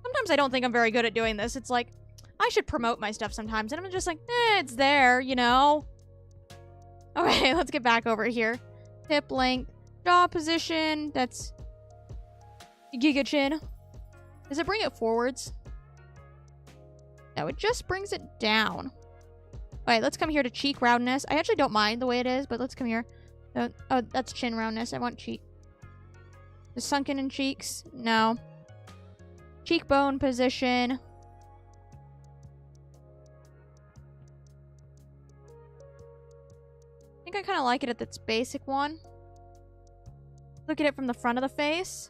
[SPEAKER 1] Sometimes I don't think I'm very good at doing this. It's like, I should promote my stuff sometimes. And I'm just like, it's there, you know? Okay, let's get back over here. Hip length, jaw position. That's Giga Chin. Does it bring it forwards? No, it just brings it down. Alright, let's come here to cheek roundness. I actually don't mind the way it is, but let's come here. Oh, that's chin roundness. I want cheek. The sunken in cheeks? No. Cheekbone position. I think I kind of like it at its basic one. Look at it from the front of the face.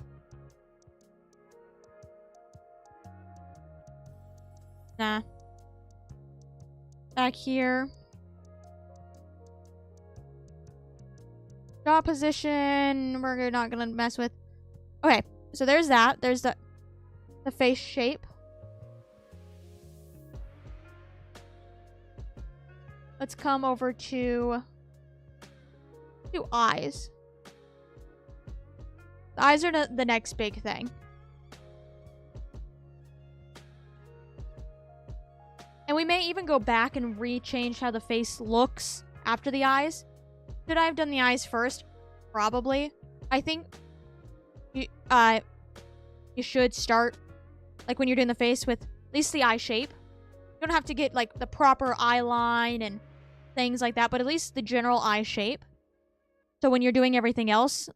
[SPEAKER 1] Nah. Back here. Jaw position. We're not gonna mess with. Okay, so there's that. There's the face shape. Let's come over to eyes. The eyes are the next big thing. And we may even go back and rechange how the face looks after the eyes. Should I have done the eyes first? Probably. I think you should start, like when you're doing the face, with at least the eye shape. You don't have to get like the proper eye line and things like that, but at least the general eye shape. So when you're doing everything else,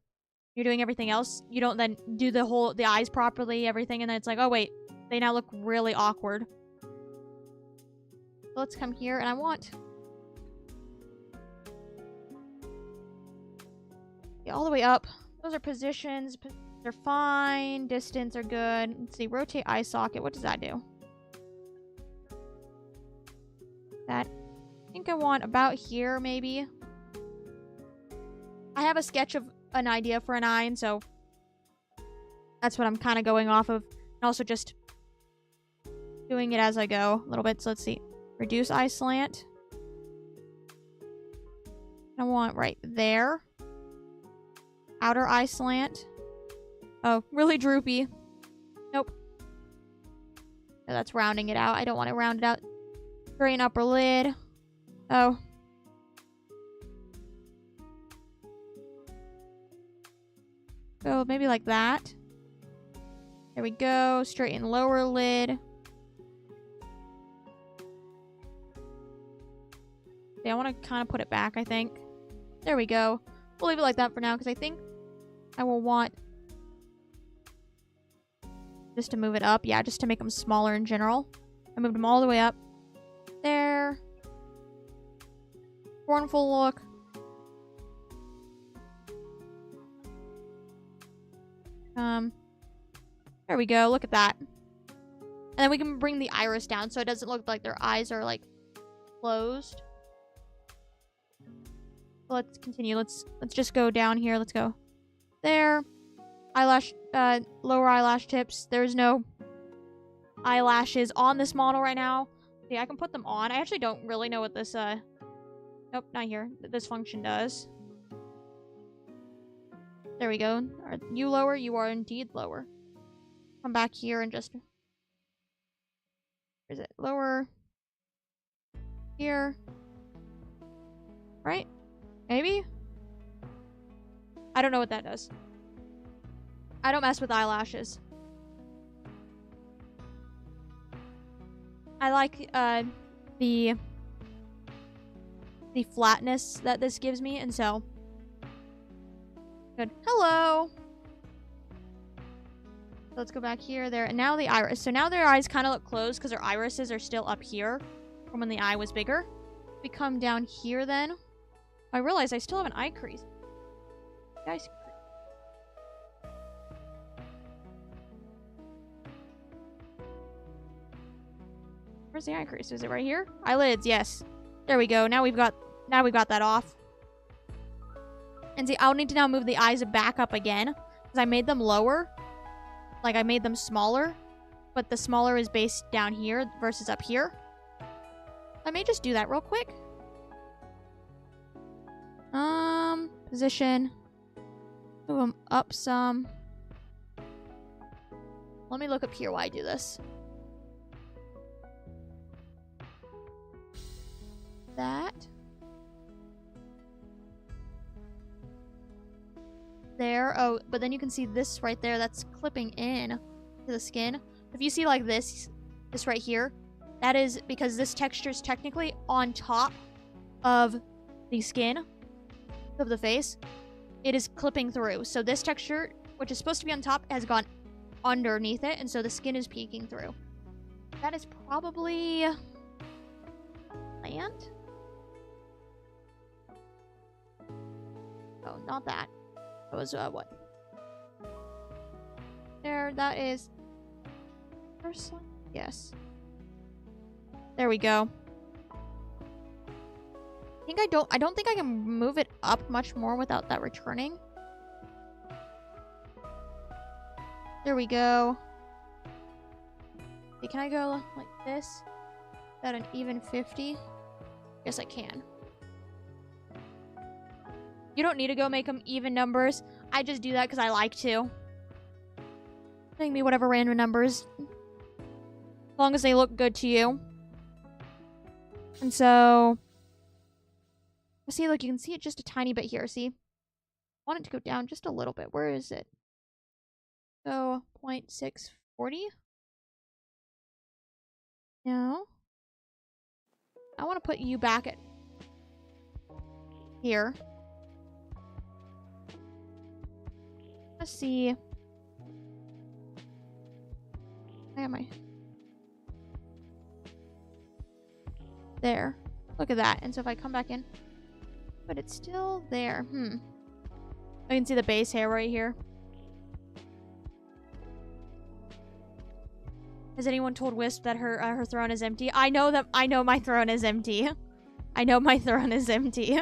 [SPEAKER 1] you don't then do the eyes properly, everything, and then it's like, oh wait, they now look really awkward. So let's come here, and I want all the way up. Those are positions. They're fine. Distance are good. Let's see. Rotate eye socket. What does that do? That. I think I want about here, maybe. I have a sketch of an idea for an eye, and so that's what I'm kind of going off of. And also just doing it as I go a little bit. So let's see. Reduce eye slant. I want right there. Outer eye slant. Oh, really droopy. Nope. No, that's rounding it out. I don't want to round it out. Straighten upper lid. Oh. So maybe like that. There we go. Straighten lower lid. Okay, I want to kind of put it back, I think. There we go. We'll leave it like that for now, because I think I will want just to move it up. Yeah, just to make them smaller in general. I moved them all the way up. There. Cornful look. There we go. Look at that. And then we can bring the iris down so it doesn't look like their eyes are like closed. Let's continue. Let's just go down here. Let's go there. Eyelash, lower eyelash tips. There's no eyelashes on this model right now. Yeah, I can put them on. I actually don't really know what this, nope, not here. This function does. There we go. Are you lower? You are indeed lower. Come back here and just... Where is it? Lower. Here. Right? Maybe? I don't know what that does. I don't mess with eyelashes. I like, the flatness that this gives me, and so... Good. Hello! Let's go back here, there, and now the iris. So now their eyes kind of look closed because their irises are still up here from when the eye was bigger. We come down here then. I realize I still have an eye crease. Guys. Where's the eye crease? Is it right here? Eyelids, yes. There we go. Now we've got that off. And see, I'll need to now move the eyes back up again because I made them lower. Like I made them smaller, but the smaller is based down here versus up here. I may just do that real quick. position. Move them up some. Let me look up here while I do this. That. There. Oh, but then you can see this right there. That's clipping in to the skin. If you see like this right here, that is because this texture is technically on top of the skin of the face. It is clipping through. So this texture, which is supposed to be on top, has gone underneath it, and so the skin is peeking through. That is probably plant. Oh, not that. It was what? There, that is. Yes. There we go. I don't think I can move it up much more without that returning. There we go. Okay, can I go like this? Is that an even 50? Yes, I can. You don't need to go make them even numbers. I just do that because I like to. Make me whatever random numbers. As long as they look good to you. And so... see, look, you can see it just a tiny bit here. See? I want it to go down just a little bit. Where is it? So, 0.640? No. I want to put you back at here. Let's see. Where am I? There. Look at that. And so if I come back in, but it's still there. I can see the base hair right here. Has anyone told Wisp that her throne is empty? I know my throne is empty. I know my throne is empty.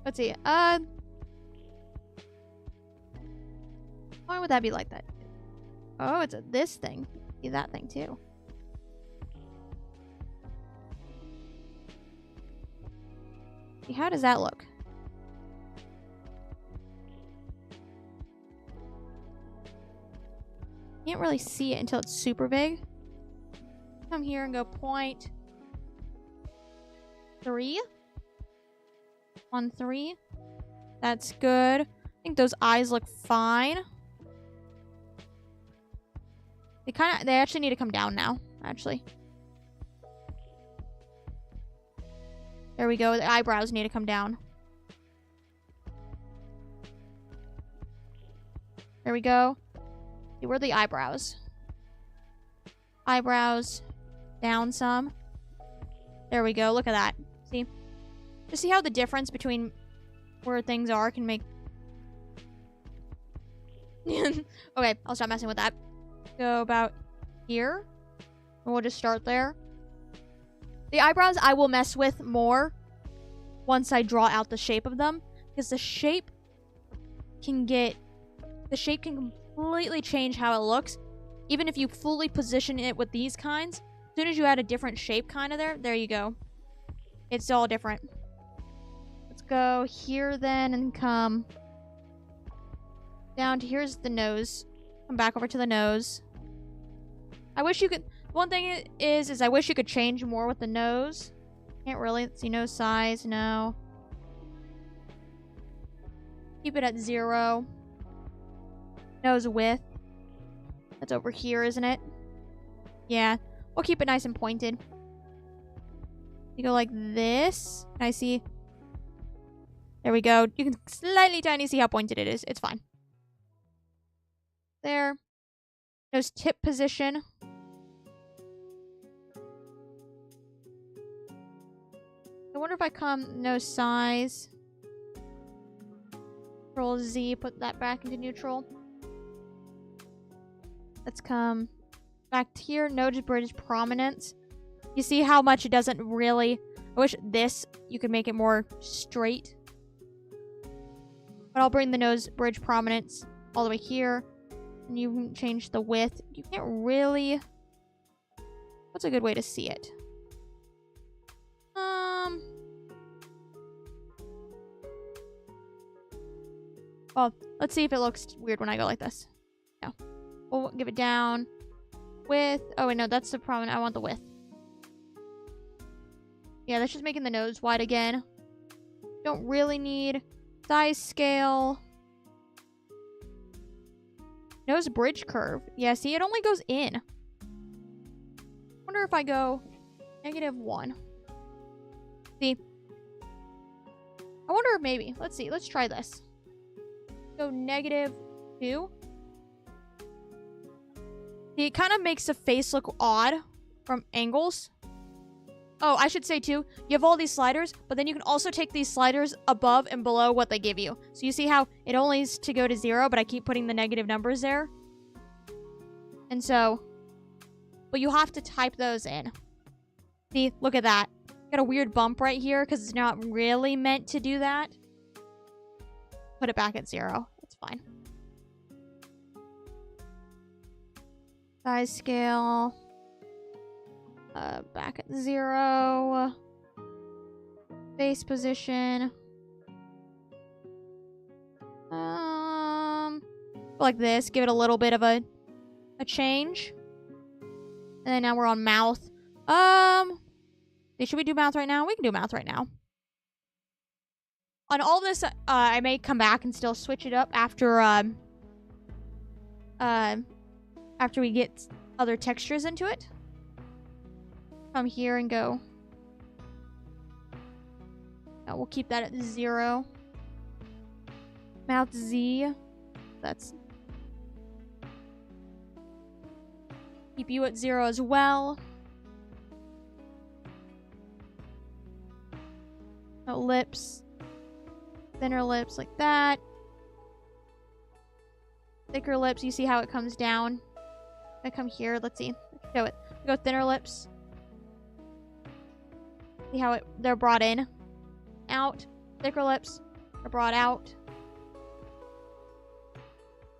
[SPEAKER 1] Let's see. Why would that be like that? Oh, it's this thing. See that thing too. See, how does that look? Can't really see it until it's super big. Come here and go 0.3. 1.3. That's good. I think those eyes look fine. They actually need to come down now, actually. There we go. The eyebrows need to come down. There we go. See, where are the eyebrows? Eyebrows down some. There we go. Look at that. See? Just see how the difference between where things are can make... Okay, I'll stop messing with that. Go about here. And we'll just start there. The eyebrows I will mess with more once I draw out the shape of them. Because the shape can completely change how it looks. Even if you fully position it with these kinds. As soon as you add a different shape kind of there you go. It's all different. Let's go here then and come down to here's the nose. Come back over to the nose. I wish you could... One thing is I wish you could change more with the nose. Can't really. Let's see, nose size. No. Keep it at 0. Nose width. That's over here, isn't it? Yeah. We'll keep it nice and pointed. You go like this. Can I see? There we go. You can slightly tiny see how pointed it is. It's fine. There. Nose tip position. I wonder if I come nose size. Control Z, put that back into neutral. Let's come back to here. Nose bridge prominence. You see how much it doesn't really... I wish this, you could make it more straight. But I'll bring the nose bridge prominence all the way here. And you can change the width. You can't really... What's a good way to see it? Well, let's see if it looks weird when I go like this. No. We'll give it down. Width. Oh, wait, no, that's the problem. I want the width. Yeah, that's just making the nose wide again. Don't really need size scale. Nose bridge curve. Yeah, see, it only goes in. Wonder if I go -1. See? I wonder if maybe. Let's see. Let's try this. Go -2. See, it kind of makes the face look odd from angles. Oh, I should say too, you have all these sliders, but then you can also take these sliders above and below what they give you. So you see how it only is to go to 0, but I keep putting the negative numbers there. And so, but you have to type those in. See, look at that. Got a weird bump right here because it's not really meant to do that. Put it back at 0. It's fine. Size scale. Back at 0. Face position. Like this. Give it a little bit of a change. And then now we're on mouth. Should we do mouth right now? We can do mouth right now. On all this, I may come back and still switch it up after we get other textures into it. Come here and go. We'll keep that at 0. Mouth Z. That's. Keep you at 0 as well. Lips. Thinner lips like that. Thicker lips. You see how it comes down? I come here. Let's see. Show it. Go thinner lips. See how they're brought in, out. Thicker lips are brought out.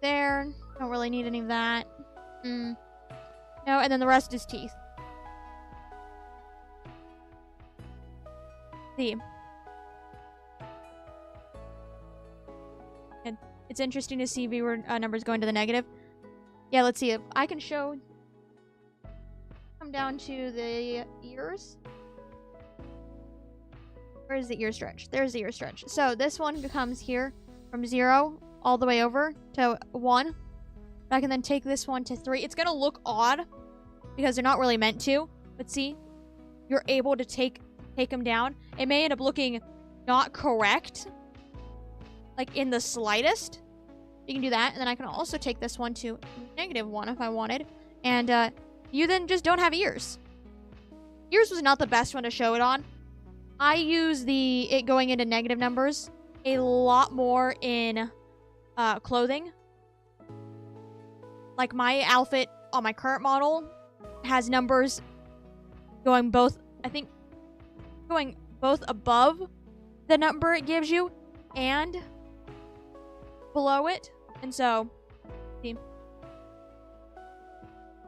[SPEAKER 1] There. Don't really need any of that. No, and then the rest is teeth. See. And it's interesting to see viewer numbers going to the negative. Yeah, let's see if I can show. Come down to the ears. Where's the ear stretch? There's the ear stretch. So this one becomes here from 0 all the way over to 1. I can then take this one to 3. It's going to look odd because they're not really meant to. But see, you're able to take them down. It may end up looking not correct, like in the slightest. You can do that. And then I can also take this one to -1 if I wanted. And you then just don't have ears. Ears was not the best one to show it on. I use it going into negative numbers a lot more in clothing. Like my outfit on my current model has numbers going both, I think, going both above the number it gives you and below it. And so, see.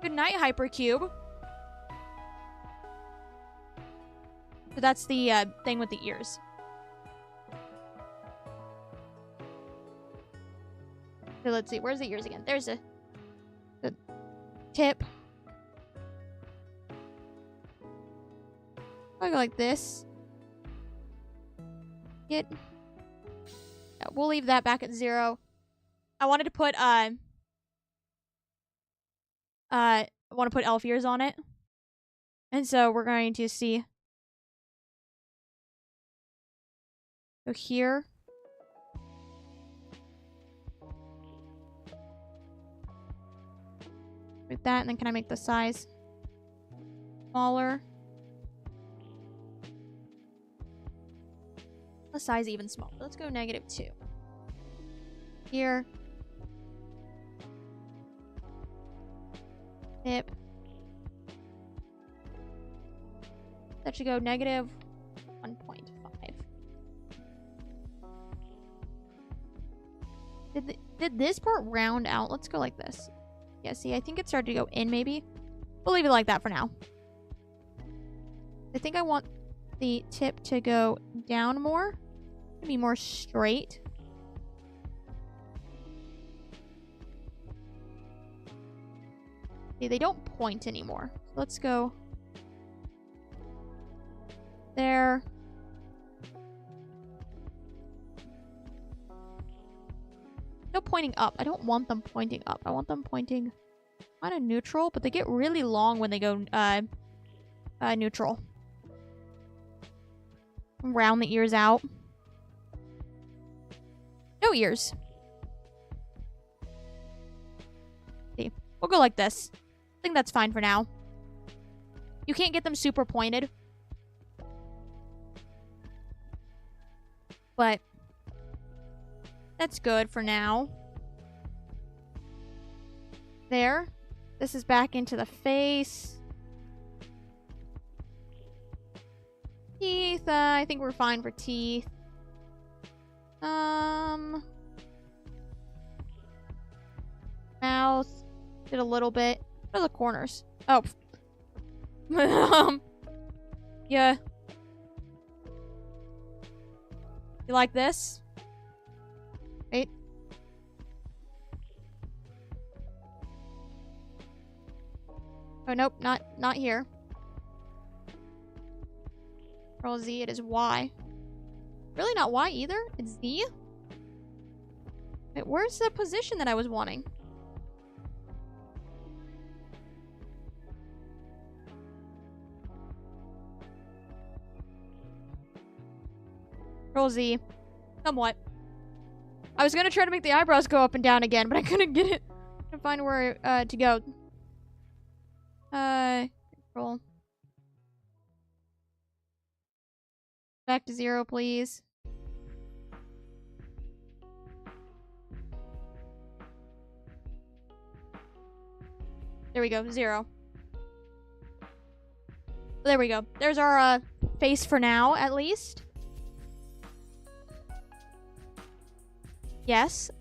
[SPEAKER 1] Good night, Hypercube. So that's the thing with the ears. So let's see. Where's the ears again? There's the tip. I go like this. Yeah, we'll leave that back at 0. I wanted to put I want to put elf ears on it. And so we're going to see. Go here. Like that, and then can I make the size smaller? The size even smaller. Let's go -2. Here. Tip. That should go -1.5. Did this part round out? Let's go like this. Yeah, see, I think it started to go in, maybe. We'll leave it like that for now. I think I want the tip to go down more. To be more straight. See, they don't point anymore. So let's go there. No pointing up. I don't want them pointing up. I want them pointing kind of neutral, but they get really long when they go neutral. Round the ears out. No ears. See, we'll go like this. I think that's fine for now. You can't get them super pointed. But that's good for now. There. This is back into the face. Teeth. I think we're fine for teeth. Mouth. Did a little bit. What are the corners? Oh. Yeah. You like this? Wait. Oh, nope. Not here. Control Z, it is Y. Really not Y either? It's Z? Wait, where's the position that I was wanting? Control Z. Somewhat. I was gonna try to make the eyebrows go up and down again, but I couldn't get it. I couldn't find where to go. Control. Back to 0, please. There we go, 0. There we go. There's our face for now, at least. Yes.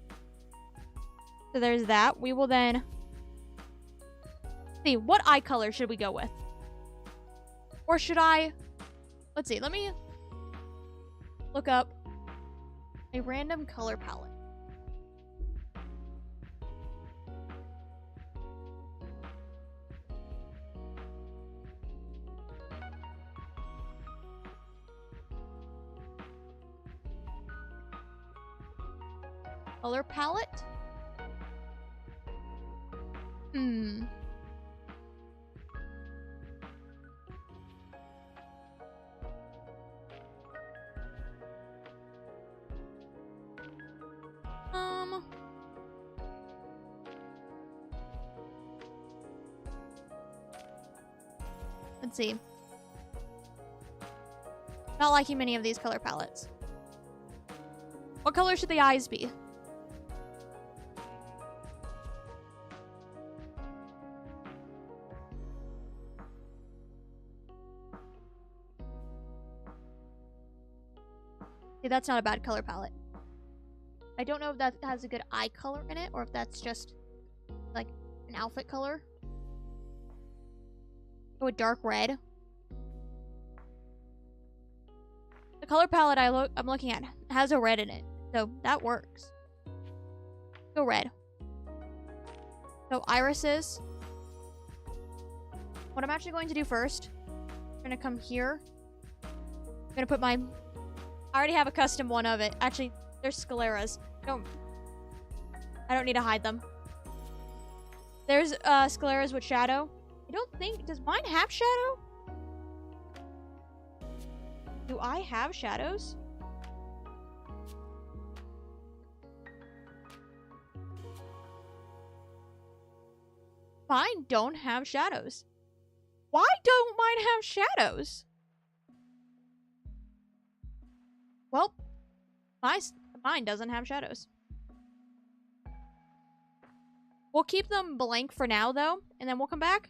[SPEAKER 1] So there's that. We will then see, what eye color should we go with? Or should I... Let's see, let me look up a random color palette. Color palette? Let's see. Not liking many of these color palettes. What color should the eyes be? See, that's not a bad color palette. I don't know if that has a good eye color in it, or if that's just, like, an outfit color. Go with dark red. The color palette I'm looking at has a red in it, so that works. Go red. So irises. What I'm actually going to do first, I'm gonna come here. I'm gonna put my... I already have a custom one of it. Actually, they're scleras. I don't need to hide them. There's scleras with shadow. I don't think... Does mine have shadow? Do I have shadows? Mine don't have shadows. Why don't mine have shadows? Well, mine doesn't have shadows. We'll keep them blank for now, though, and then we'll come back.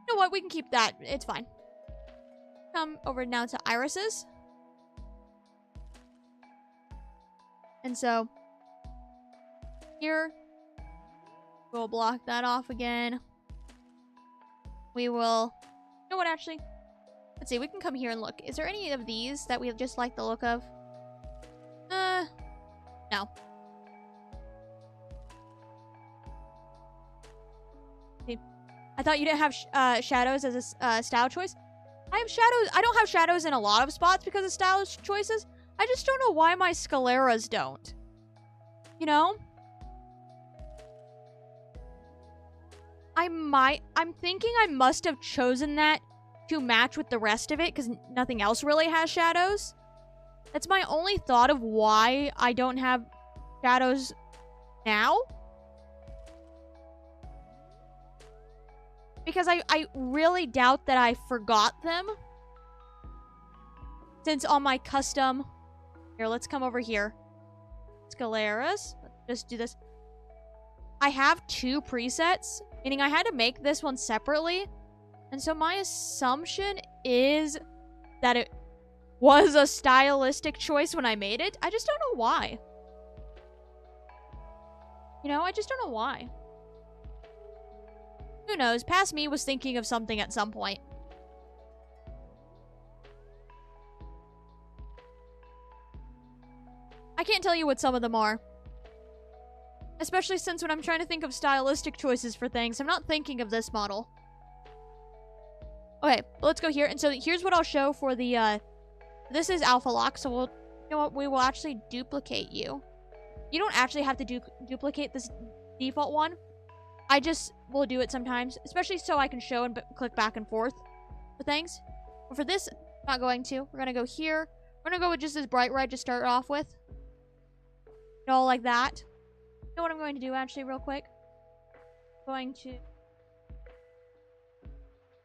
[SPEAKER 1] You know what? We can keep that. It's fine. Come over now to irises. And so, here, we'll block that off again. We will... You know what, actually? Let's see. We can come here and look. Is there any of these that we just like the look of? No. Okay. I thought you didn't have shadows as a style choice. I have shadows. I don't have shadows in a lot of spots because of style choices. I just don't know why my scaleras don't. You know? I'm thinking I must have chosen that to match with the rest of it because nothing else really has shadows. That's my only thought of why I don't have shadows now. Because I really doubt that I forgot them. Since on my custom... Here, let's come over here. Scaleras. Let's just do this. I have 2 presets, meaning I had to make this one separately. And so my assumption is that it was a stylistic choice when I made it. I just don't know why. You know, I just don't know why. Who knows? Past me was thinking of something at some point. I can't tell you what some of them are. Especially since when I'm trying to think of stylistic choices for things, I'm not thinking of this model. Okay, let's go here. And so here's what I'll show for the, this is alpha lock, so we'll, you know what, we will actually duplicate you. You don't actually have to duplicate this default one. I just will do it sometimes, especially so I can show and click back and forth for things. But for this, I'm not going to. We're gonna go here. We're gonna go with just this bright red to start off with. You know, like that. You know what I'm going to do actually real quick? I'm going to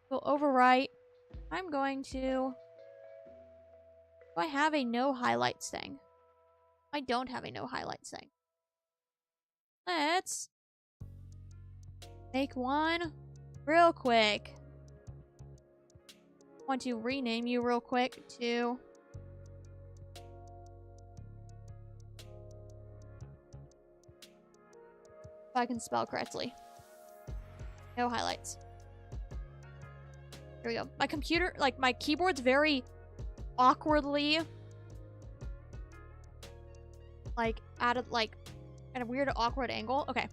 [SPEAKER 1] go overwrite. I'm going to... Do I have a no highlights thing? I don't have a no highlights thing. Let's make one real quick. I want to rename you real quick to... If I can spell correctly. No highlights. Here we go. My computer, like my keyboard's very awkwardly like at a weird awkward angle. Okay.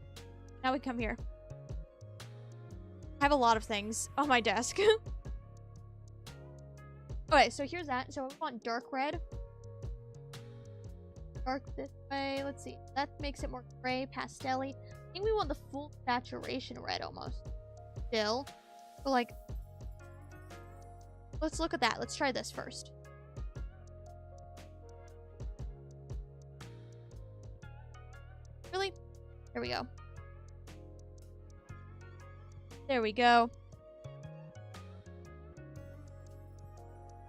[SPEAKER 1] Now we come here. I have a lot of things on my desk. Okay, so here's that. So we want dark red. Dark this way. Let's see. That makes it more gray, pastel-y. I think we want the full saturation red almost. Still. But like, let's look at that. Let's try this first. Really? There we go. There we go.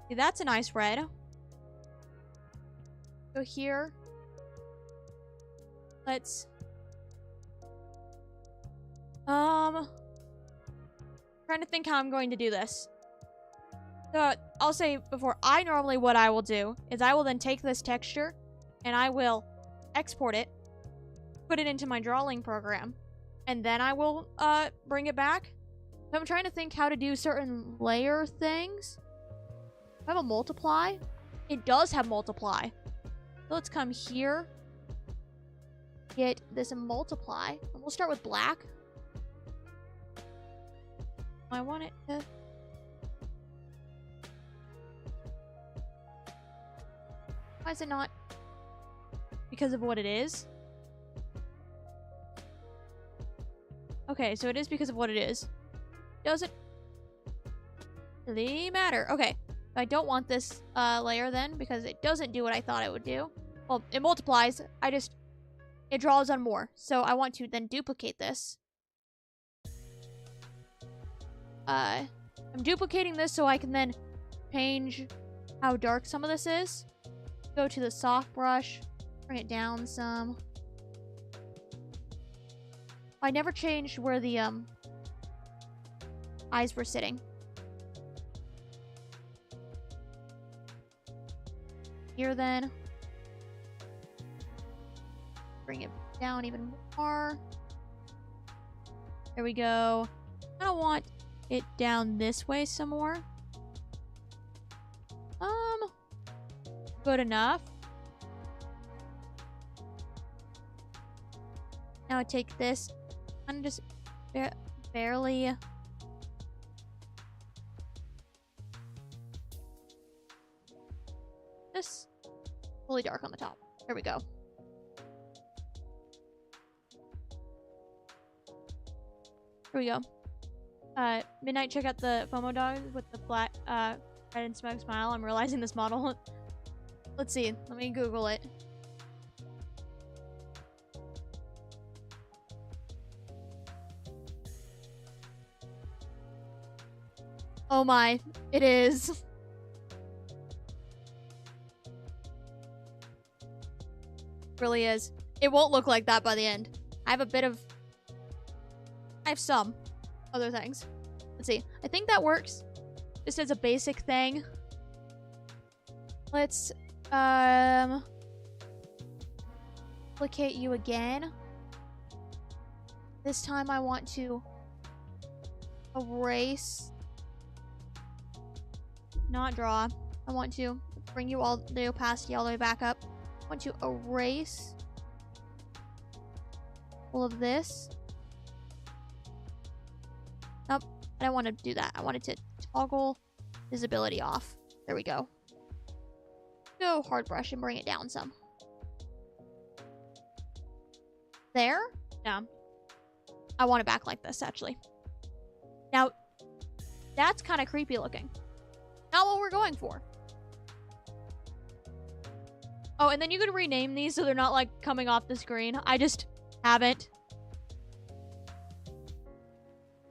[SPEAKER 1] See, that's a nice red. Go here. Let's... trying to think how I'm going to do this. So, I'll say before, what I will do is I will then take this texture and I will export it, put it into my drawing program, and then I will bring it back. So I'm trying to think how to do certain layer things. I have a multiply. It does have multiply. So let's come here. Get this multiply. And we'll start with black. I want it to... Why is it not? Because of what it is? Okay, so it is because of what it is. Doesn't really matter. Okay, I don't want this layer then because it doesn't do what I thought it would do. Well, it multiplies. It draws on more. So I want to then duplicate this. I'm duplicating this so I can then change how dark some of this is. Go to the soft brush, bring it down some. I never changed where the eyes were sitting. Here then. Bring it down even more. There we go. I don't want it down this way some more. Good enough. Now I take this and just barely fully dark on the top. There we go. Here we go. Midnight, check out the FOMO dog with the black, red and smug smile. I'm realizing this model. Let's see. Let me Google it. Oh my, it is. Really is. It won't look like that by the end. I have some other things. Let's see. I think that works. Just as a basic thing. Let's duplicate you again. This time I want to erase, not draw. I want to bring you all the opacity all the way back up. I want to erase all of this. Nope, I don't want to do that. I wanted to toggle visibility off. There we go. Go hard brush and bring it down some. There? No. I want it back like this, actually. Now, that's kind of creepy looking. Not what we're going for. Oh, and then you could rename these so they're not, like, coming off the screen. I just haven't.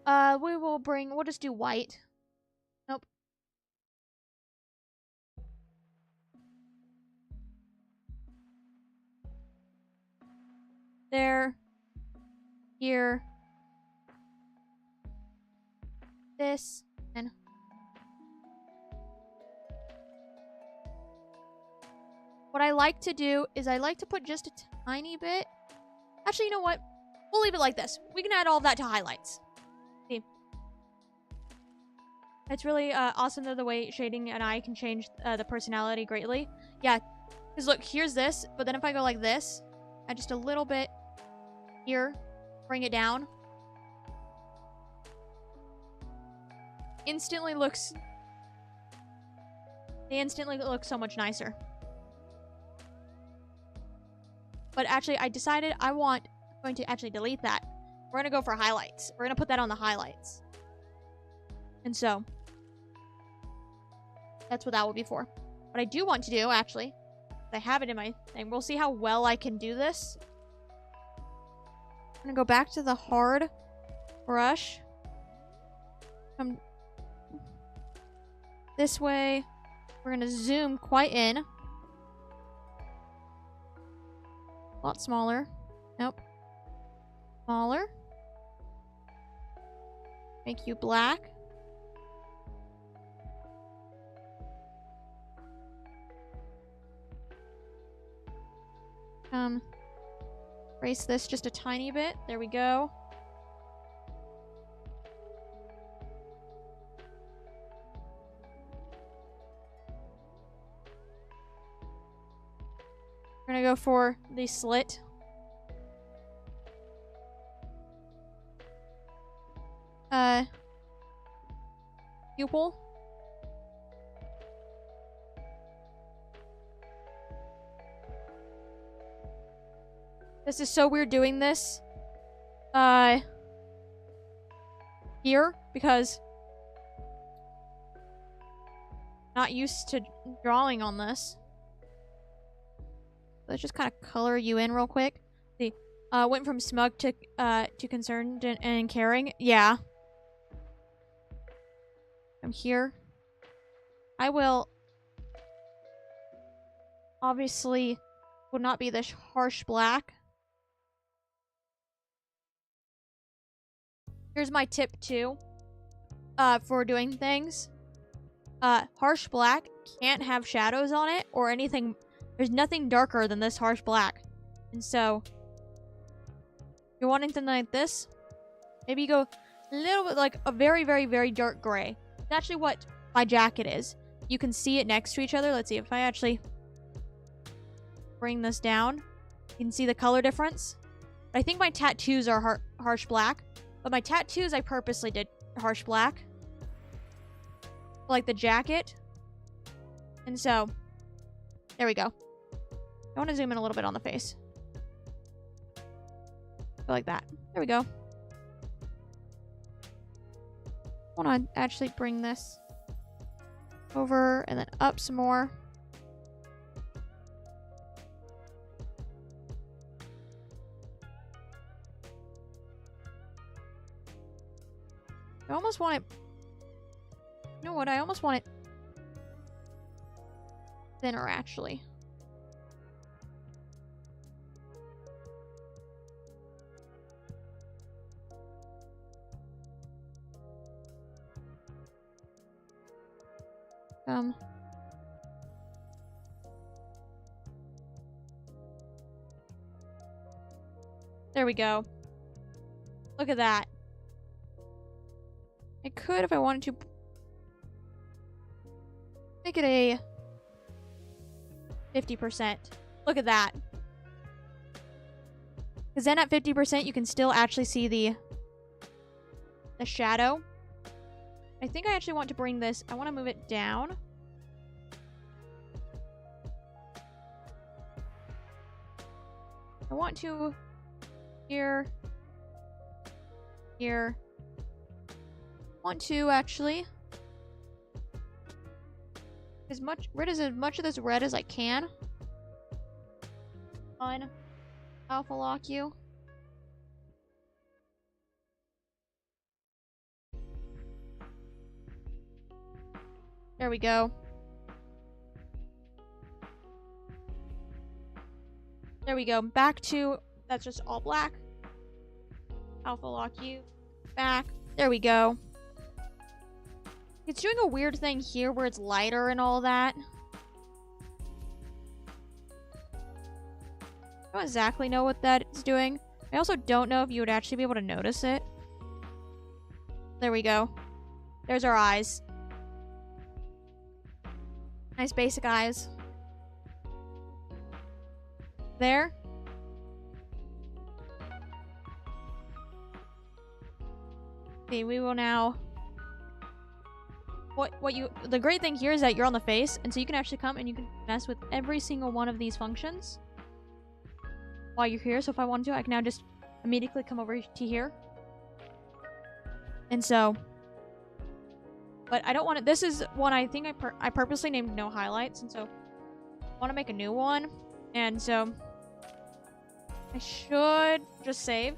[SPEAKER 1] We'll just do white. Nope. There. Here. This. And what I like to do is I like to put just a tiny bit. Actually, you know what? We'll leave it like this. We can add all of that to highlights. See? It's really awesome though, the way shading and eye can change the personality greatly. Yeah, because look, here's this, but then if I go like this, add just a little bit here, bring it down. They instantly look so much nicer. But actually, I decided I'm going to actually delete that. We're going to go for highlights. We're going to put that on the highlights. And so, that's what that will be for. What I do want to do, actually, I have it in my thing. We'll see how well I can do this. I'm going to go back to the hard brush. Come this way. We're going to zoom quite in. A lot smaller. Nope. Smaller. Make you black. Erase this just a tiny bit. There we go. We're gonna go for the slit. Pupil. This is so weird doing this. Here, because not used to drawing on this. Let's just kind of color you in real quick. See, went from smug to concerned and caring. Yeah. I'm here. I will obviously would not be this harsh black. Here's my tip too, for doing things. Harsh black can't have shadows on it or anything. There's nothing darker than this harsh black. And so, if you're wanting something like this, maybe you go a little bit like a very, very, very dark gray. It's actually what my jacket is. You can see it next to each other. Let's see if I actually bring this down. You can see the color difference. But I think my tattoos are harsh black. But my tattoos, I purposely did harsh black. Like the jacket. And so, there we go. I want to zoom in a little bit on the face. Go like that. There we go. I want to actually bring this over and then up some more. I almost want it... You know what? I almost want it thinner, actually. There we go. Look at that. I could, if I wanted to, make it a 50%. Look at that. Because then at 50%, you can still actually see the shadow. I think I actually want to bring this, I want to move it down. I want to here, here. Want to actually rid as much of this red as I can. On alpha lock you. There we go. There we go. Back to, that's just all black. Alpha lock you. Back. There we go. It's doing a weird thing here where it's lighter and all that. I don't exactly know what that is doing. I also don't know if you would actually be able to notice it. There we go. There's our eyes. Nice basic eyes. There. Okay, we will now... The great thing here is that you're on the face, and so you can actually come and you can mess with every single one of these functions while you're here. So if I wanted to, I can now just immediately come over to here. And so... But I don't want to... This is one I think I purposely named no highlights, and so I want to make a new one. And so I should just save.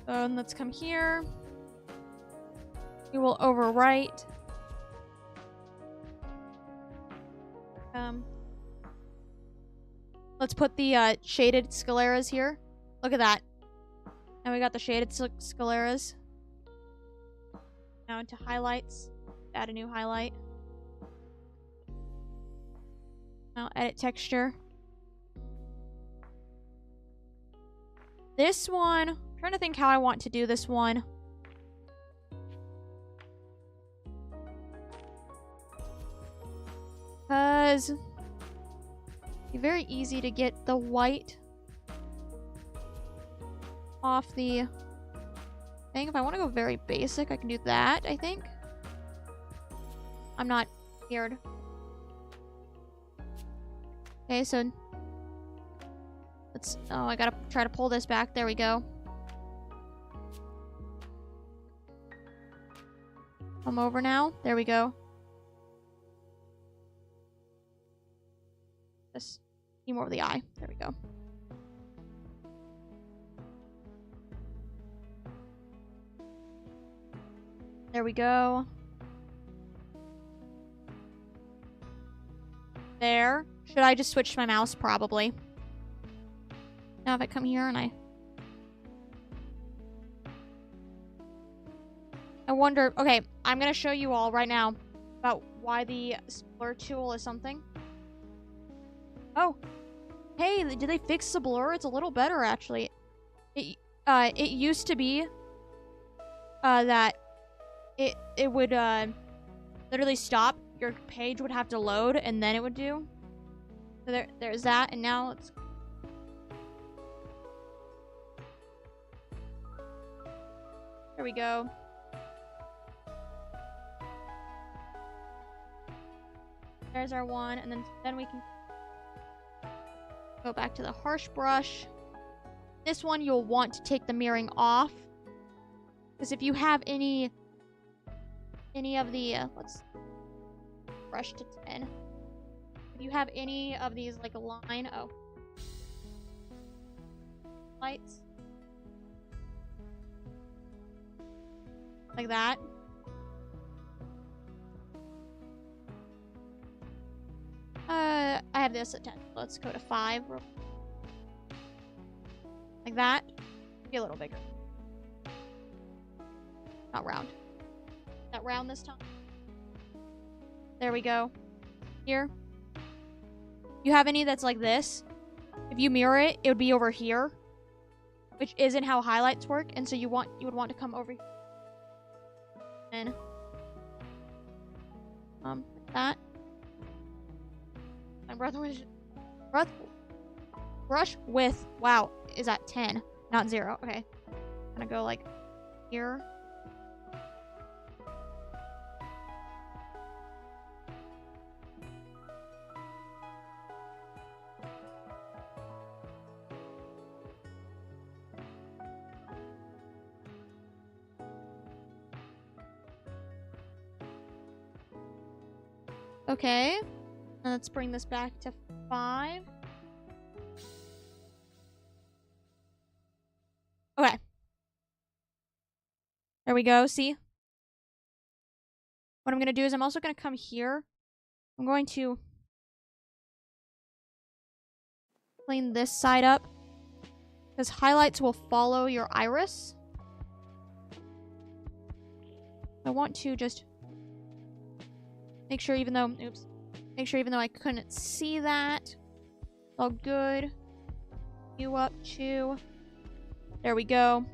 [SPEAKER 1] So let's come here. We will overwrite. Let's put the shaded scaleras here. Look at that. Now we got the shaded scaleras. Now into highlights. Add a new highlight. Now edit texture. This one, I'm trying to think how I want to do this one. Because it's very easy to get the white off the thing. If I want to go very basic, I can do that, I think. I'm not scared. Okay, so let's... Oh, I gotta try to pull this back. There we go. Come over now. There we go. Just need more of the eye. There we go. There we go. There. Should I just switch my mouse? Probably. Now if I come here and I wonder... Okay, I'm going to show you all right now about why the blur tool is something. Oh. Hey, did they fix the blur? It's a little better, actually. It used to be that it would literally stop. Your page would have to load, and then it would do. So there's that, and now let's... There we go. There's our one, and then we can go back to the harsh brush. This one you'll want to take the mirroring off, because if you have any of the let's brush to 10. If you have any of these like a line, lights like that. I have this at 10. Let's go to 5. Like that. Be a little bigger. Not round. Not round this time. There we go. Here. You have any that's like this? If you mirror it, it would be over here, which isn't how highlights work, and so you would want to come over here. And like that. My brush width, wow, is at 10, not 0. Okay. I'm gonna go like here. Okay. And let's bring this back to 5. Okay. There we go. See? What I'm going to do is I'm also going to come here. I'm going to clean this side up, because highlights will follow your iris. I want to just make sure even though I couldn't see that. All good. You up too. There we go.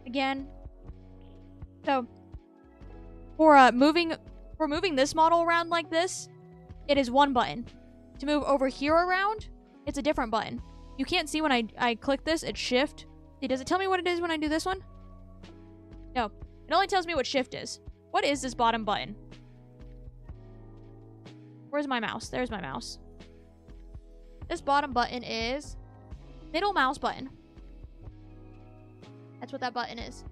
[SPEAKER 1] Again. So for moving this model around like this, it is one button. To move over here around, it's a different button. You can't see when I click this, it's shift. See, does it tell me what it is when I do this one? No. It only tells me what shift is. What is this bottom button? Where's my mouse? There's my mouse. This bottom button is middle mouse button. That's what that button is.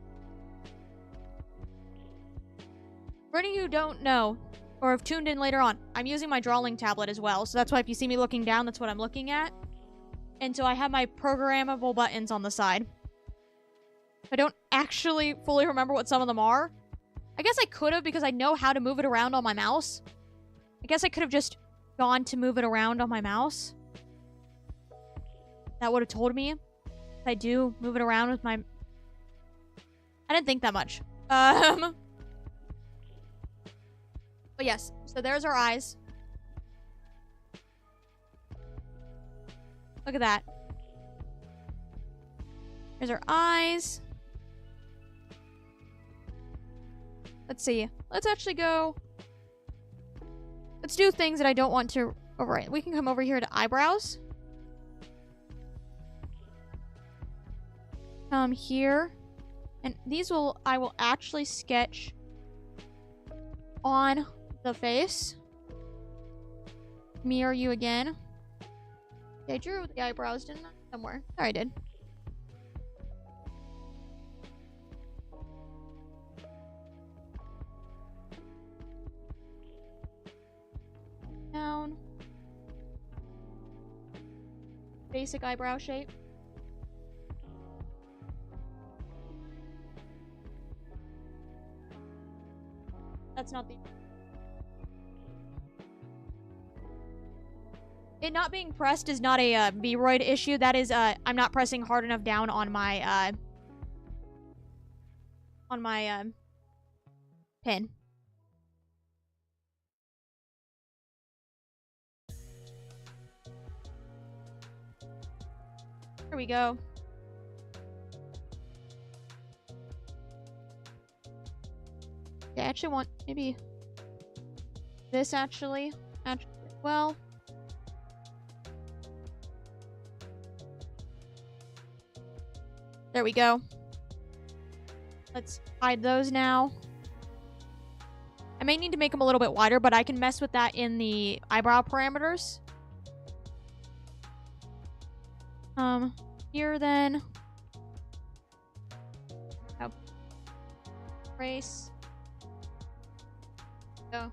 [SPEAKER 1] For any who don't know, or have tuned in later on, I'm using my drawing tablet as well. So that's why if you see me looking down, that's what I'm looking at. And so I have my programmable buttons on the side. I don't actually fully remember what some of them are. I guess I could have, because I know how to move it around on my mouse. I guess I could have just gone to move it around on my mouse. That would have told me. If I do move it around with my... I didn't think that much. But yes, so there's our eyes. Look at that. There's our eyes. Let's see. Let's actually go... Let's do things that I don't want to overwrite. We can come over here to eyebrows. Come here. And these I will actually sketch on the face. Mirror you again. Okay, I drew the eyebrows, didn't I? Somewhere. There I did. Down. Basic eyebrow shape. That's not the... It not being pressed is not a Vroid issue. That is, I'm not pressing hard enough down on my pin. Here we go. I actually want maybe this actually well. There we go. Let's hide those now. I may need to make them a little bit wider, but I can mess with that in the eyebrow parameters. Here then. Oh. Trace. Go.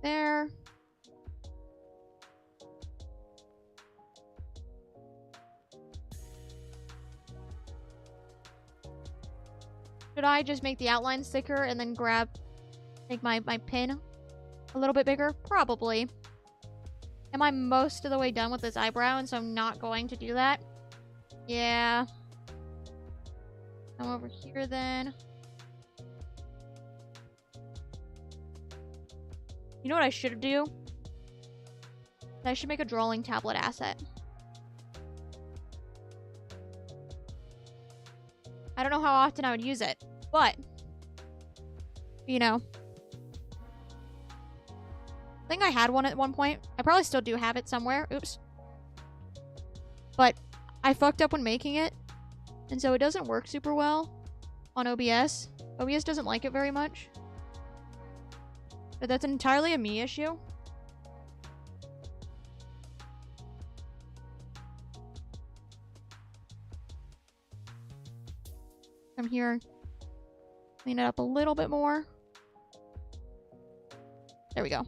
[SPEAKER 1] There. Should I just make the outlines thicker and then make my pin a little bit bigger? Probably. Am I most of the way done with this eyebrow and so I'm not going to do that? Yeah. Come over here then. You know what I should do? I should make a drawing tablet asset. I don't know how often I would use it, but, you know. I think I had one at one point. I probably still do have it somewhere. Oops. But I fucked up when making it, and so it doesn't work super well on OBS. OBS doesn't like it very much. But that's entirely a me issue. Come here. Clean it up a little bit more. There we go.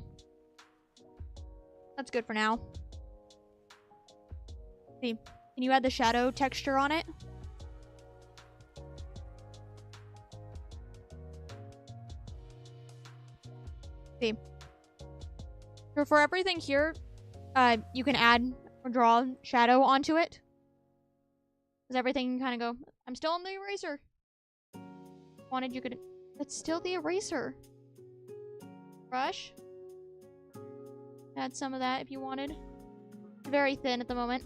[SPEAKER 1] That's good for now. See, can you add the shadow texture on it? See. So for everything here, you can add or draw shadow onto it. Because everything can kind of go, I'm still on the eraser. Wanted you could, that's still the eraser. Brush. Add some of that if you wanted. Very thin at the moment.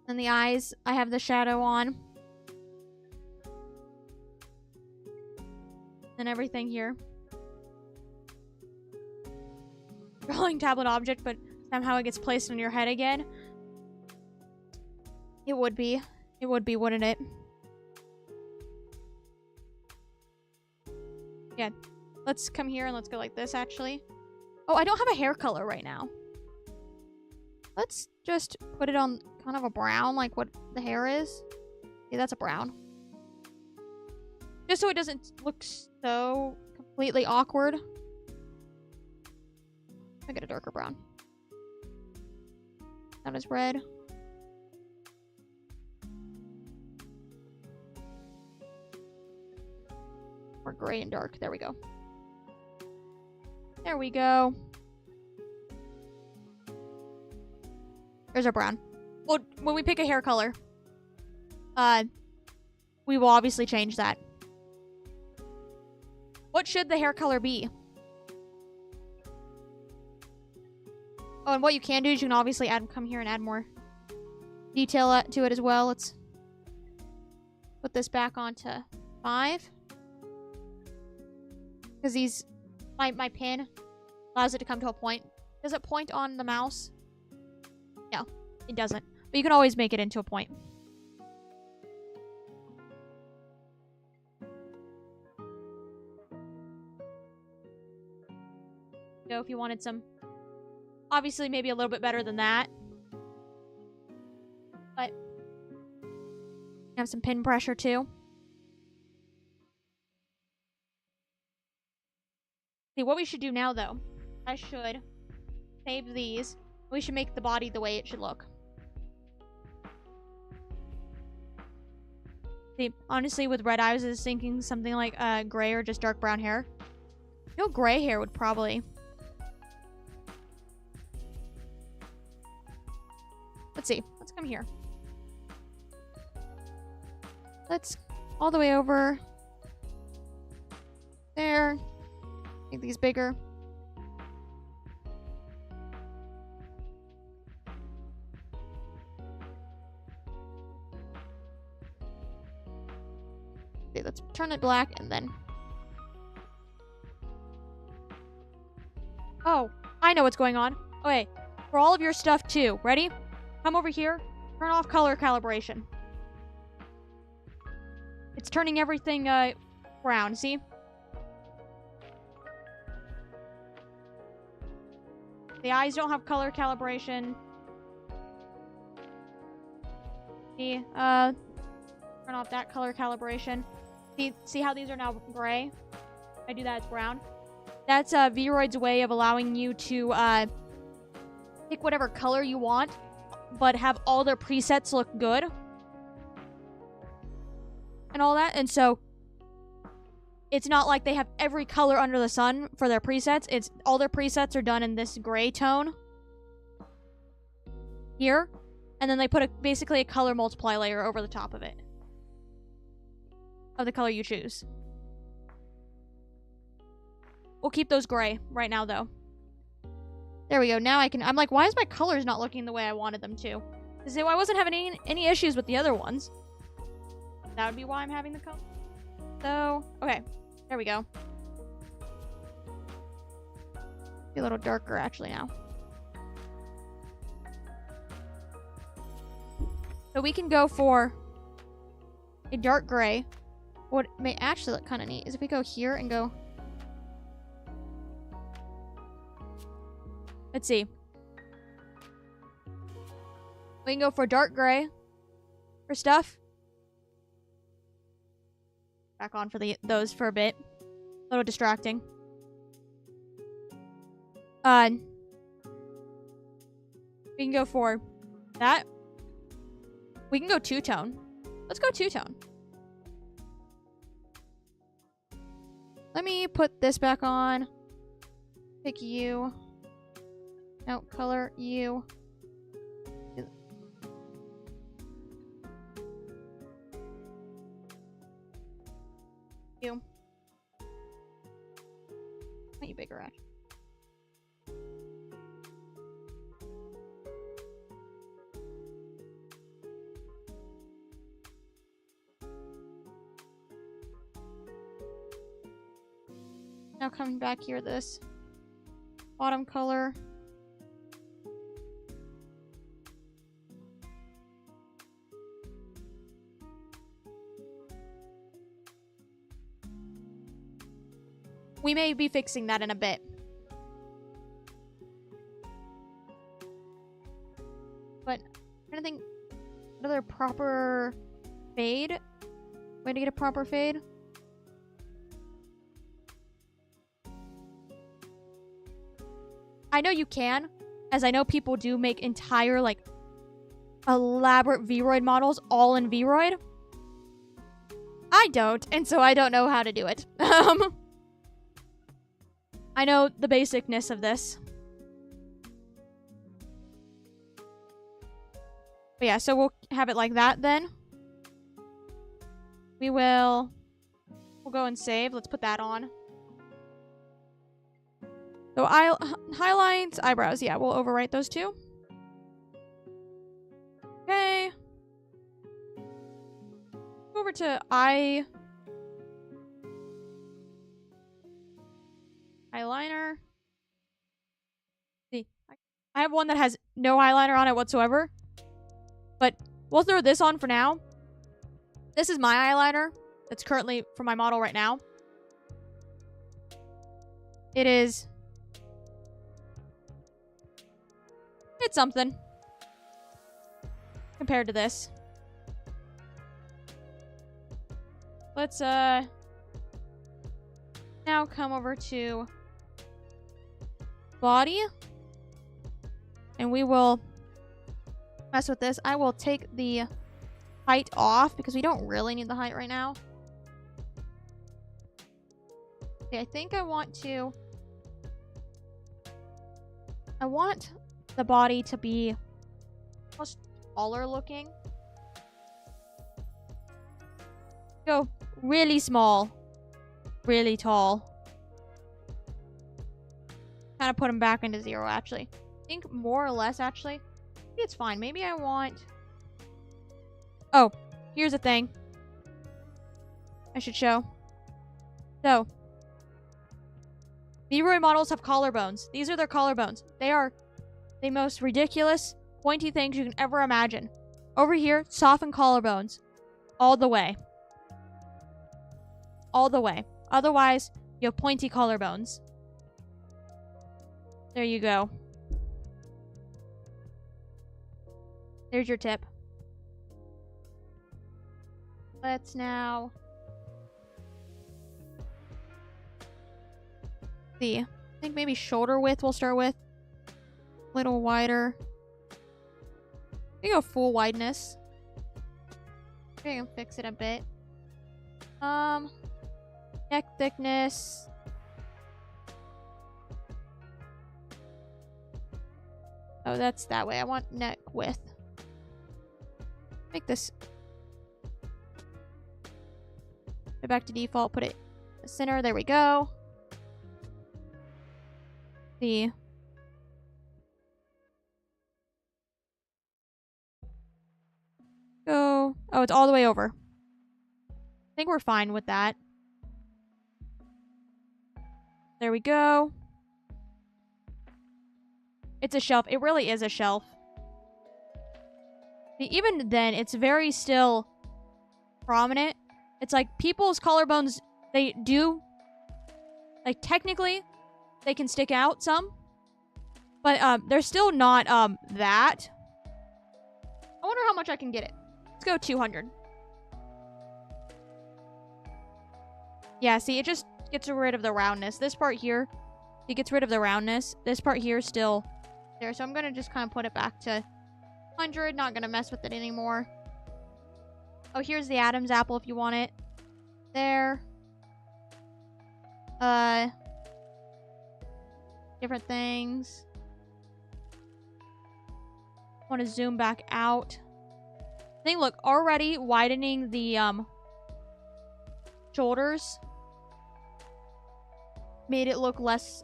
[SPEAKER 1] And the eyes, I have the shadow on. And everything here. Drawing tablet object, but somehow it gets placed on your head again. It would be. It would be, wouldn't it? Yeah. Let's come here and let's go like this, actually. Oh, I don't have a hair color right now. Let's just put it on kind of a brown, like what the hair is. Yeah, that's a brown. Just so it doesn't look so completely awkward. I get a darker brown. Not as red. More gray and dark. There we go. There we go. There's our brown. Well, when we pick a hair color, we will obviously change that. What should the hair color be? Oh, and what you can do is you can obviously come here and add more detail to it as well. Let's put this back onto 5. Because my pin allows it to come to a point. Does it point on the mouse? No, it doesn't. But you can always make it into a point. So if you wanted some, obviously maybe a little bit better than that. But you have some pin pressure too. See, what we should do now, though, I should save these. We should make the body the way it should look. See, honestly, with red eyes, I was thinking something like gray or just dark brown hair. You know, gray hair would probably... Let's see. Let's come here. Let's all the way over there. Make these bigger. Okay, let's turn it black and then I know what's going on. Okay, for all of your stuff too. Ready? Come over here. Turn off color calibration. It's turning everything brown, see? The eyes don't have color calibration. See, turn off that color calibration. See how these are now gray? If I do that, it's brown. That's Vroid's way of allowing you to pick whatever color you want, but have all their presets look good. And all that. And so, it's not like they have every color under the sun for their presets. It's all their presets are done in this gray tone. Here. And then they put basically a color multiply layer over the top of it. Of the color you choose. We'll keep those gray right now, though. There we go. Now I'm like, why is my colors not looking the way I wanted them to? Because I wasn't having any issues with the other ones. That would be why I'm having the color. So, okay. There we go. Be a little darker, actually, now. So we can go for a dark gray. What may actually look kind of neat is if we go here and go... Let's see. We can go for dark gray for stuff. Back on for those for a bit. A little distracting. We can go for that. We can go two-tone. Let's go two-tone. Let me put this back on. Pick you. No, color you. You. Make you bigger, actually. Now coming back here, this bottom color. We may be fixing that in a bit. But I'm trying to think another proper fade. Way to get a proper fade. I know you can, as I know people do make entire, like, elaborate Vroid models all in Vroid. I don't, and so I don't know how to do it. I know the basicness of this. But yeah, so we'll have it like that then. We'll go and save. Let's put that on. So highlights, eyebrows. Yeah, we'll overwrite those two. Okay. Over to eyeliner. See, I have one that has no eyeliner on it whatsoever. But we'll throw this on for now. This is my eyeliner. That's currently for my model right now. It is... It's something. Compared to this. Let's, now come over to body. And we will mess with this. I will take the height off because we don't really need the height right now. Okay, I think I want the body to be almost taller looking. Go really small, really tall. Kind of put them back into 0, actually. I think more or less, actually. Maybe it's fine. Maybe I want... Oh, here's the thing I should show. So, Vroid models have collarbones. These are their collarbones. They are the most ridiculous, pointy things you can ever imagine. Over here, softened collarbones. All the way. All the way. Otherwise, you have pointy collarbones. There you go. There's your tip. Let's now see. I think maybe shoulder width we'll start with. A little wider. We go full wideness. Okay, I can fix it a bit. Neck thickness. Oh, that's that way. I want neck width. Make this. Go back to default. Put it in the center. There we go. See. Go. Oh, it's all the way over. I think we're fine with that. There we go. It's a shelf. It really is a shelf. Even then, it's very still prominent. It's like people's collarbones, they do, like technically, they can stick out some. But they're still not that. I wonder how much I can get it. Let's go 200. Yeah, see, it just gets rid of the roundness. This part here, it gets rid of the roundness. This part here is still there. So I'm going to just kind of put it back to 100. Not going to mess with it anymore. Oh, here's the Adam's apple if you want it. There. Different things. Want to zoom back out. I think, look, already widening the shoulders made it look less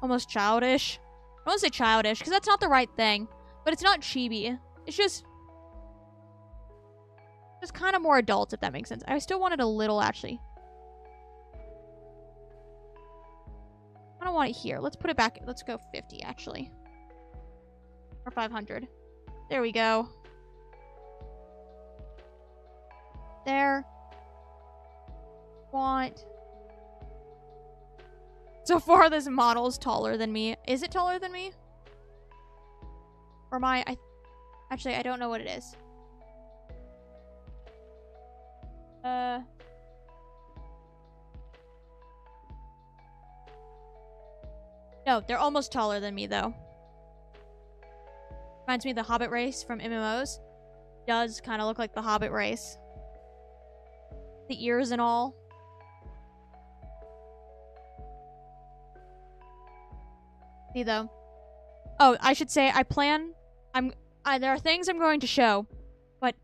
[SPEAKER 1] almost childish. I won't say childish because that's not the right thing, but it's not chibi. It's just kind of more adult, if that makes sense. I still want it a little, actually. I don't want it here. Let's put it back. Let's go 50, actually. Or 500. There we go. There. Want. So far, this model is taller than me. Is it taller than me? Or am I... Actually, I don't know what it is. No, they're almost taller than me, though. Reminds me of the Hobbit race from MMOs. Does kind of look like the Hobbit race. The ears and all. See, though. Oh, I should say, there are things I'm going to show. But,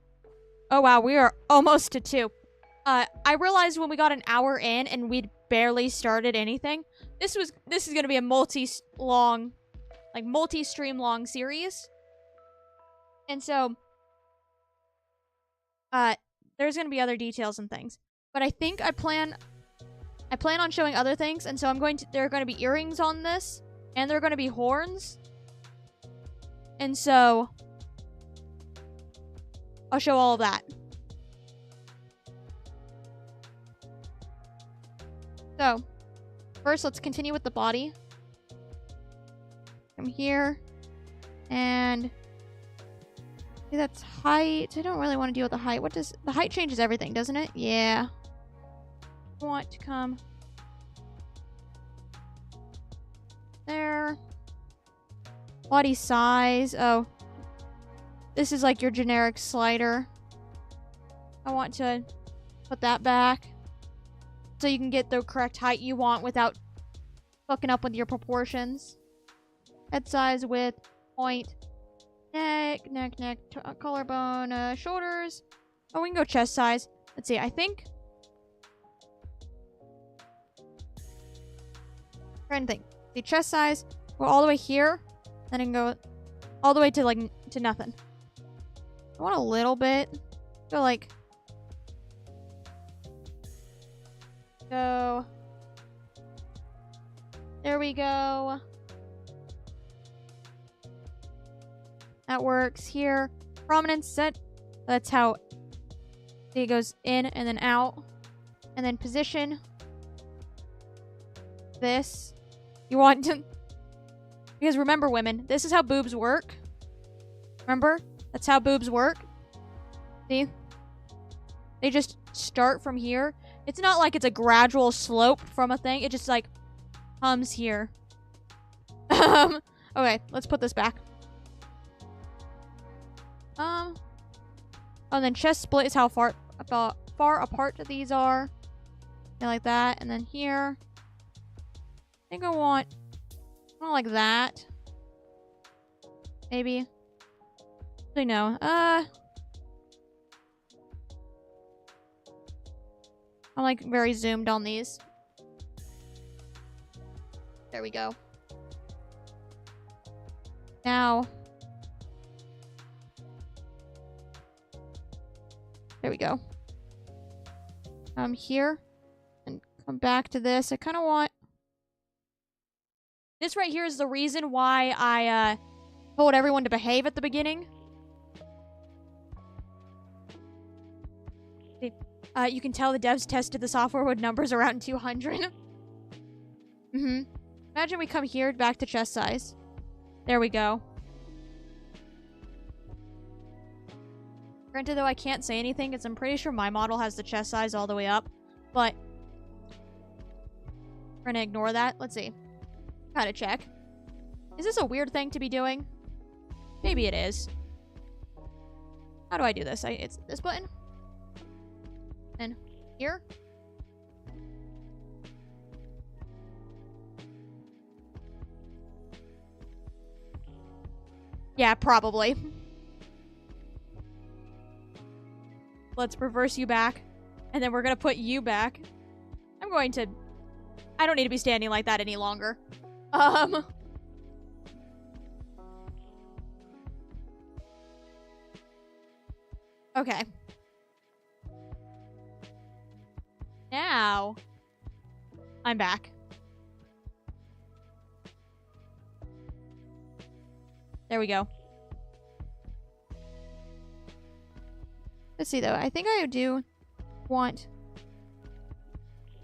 [SPEAKER 1] oh wow, we are almost to 2. I realized when we got an hour in and we'd barely started anything, this is going to be a multi-stream long series. And so, there's going to be other details and things. But I think I plan on showing other things, and so there are going to be earrings on this, and there are going to be horns. And so, I'll show all of that. So, first, let's continue with the body. Come here. And... see, that's height. I don't really want to deal with the height. The height changes everything, doesn't it? Yeah. I want to come... there. Body size. Oh. This is like your generic slider. I want to put that back. So you can get the correct height you want without fucking up with your proportions. Head size, width, point, neck, collarbone, shoulders. Oh, we can go chest size. Let's see, I think... trying to think. The chest size, go all the way here, then I can go all the way to, like, to nothing. I want a little bit. Go, like... go. There we go. That works here. Prominence set. That's how it goes in and then out. And then position. This. You want to... Because remember, women, this is how boobs work. Remember? That's how boobs work. See? They just start from here. It's not like it's a gradual slope from a thing. It just, like, comes here. Okay, let's put this back. Oh, and then chest split is how far apart these are. Yeah, like that. And then here. I think I want like that. Maybe. Actually, no. I'm like very zoomed on these. There we go. Now. There we go. Here. And come back to this. I kind of want... This right here is the reason why I told everyone to behave at the beginning. You can tell the devs tested the software with numbers around 200. Imagine we come here back to chest size. There we go. Granted, though, I can't say anything because I'm pretty sure my model has the chest size all the way up. But we're gonna ignore that. Let's see. Gotta check. Is this a weird thing to be doing? Maybe it is. How do I do this? It's this button. And here. Yeah, probably. Let's reverse you back. And then we're gonna put you back. I don't need to be standing like that any longer. Okay. Now, I'm back. There we go. Let's see, though. I think I do want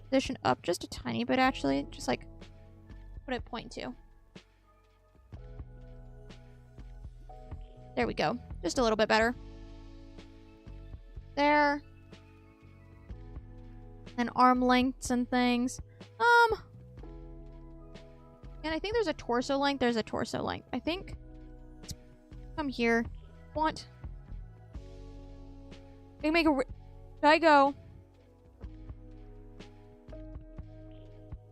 [SPEAKER 1] position up just a tiny bit, actually. Just, like, put it 0.2. There we go. Just a little bit better. There. And arm lengths and things. And I think there's a torso length. There's a torso length. I think. Let's come here. Want. I can make a. Should I go?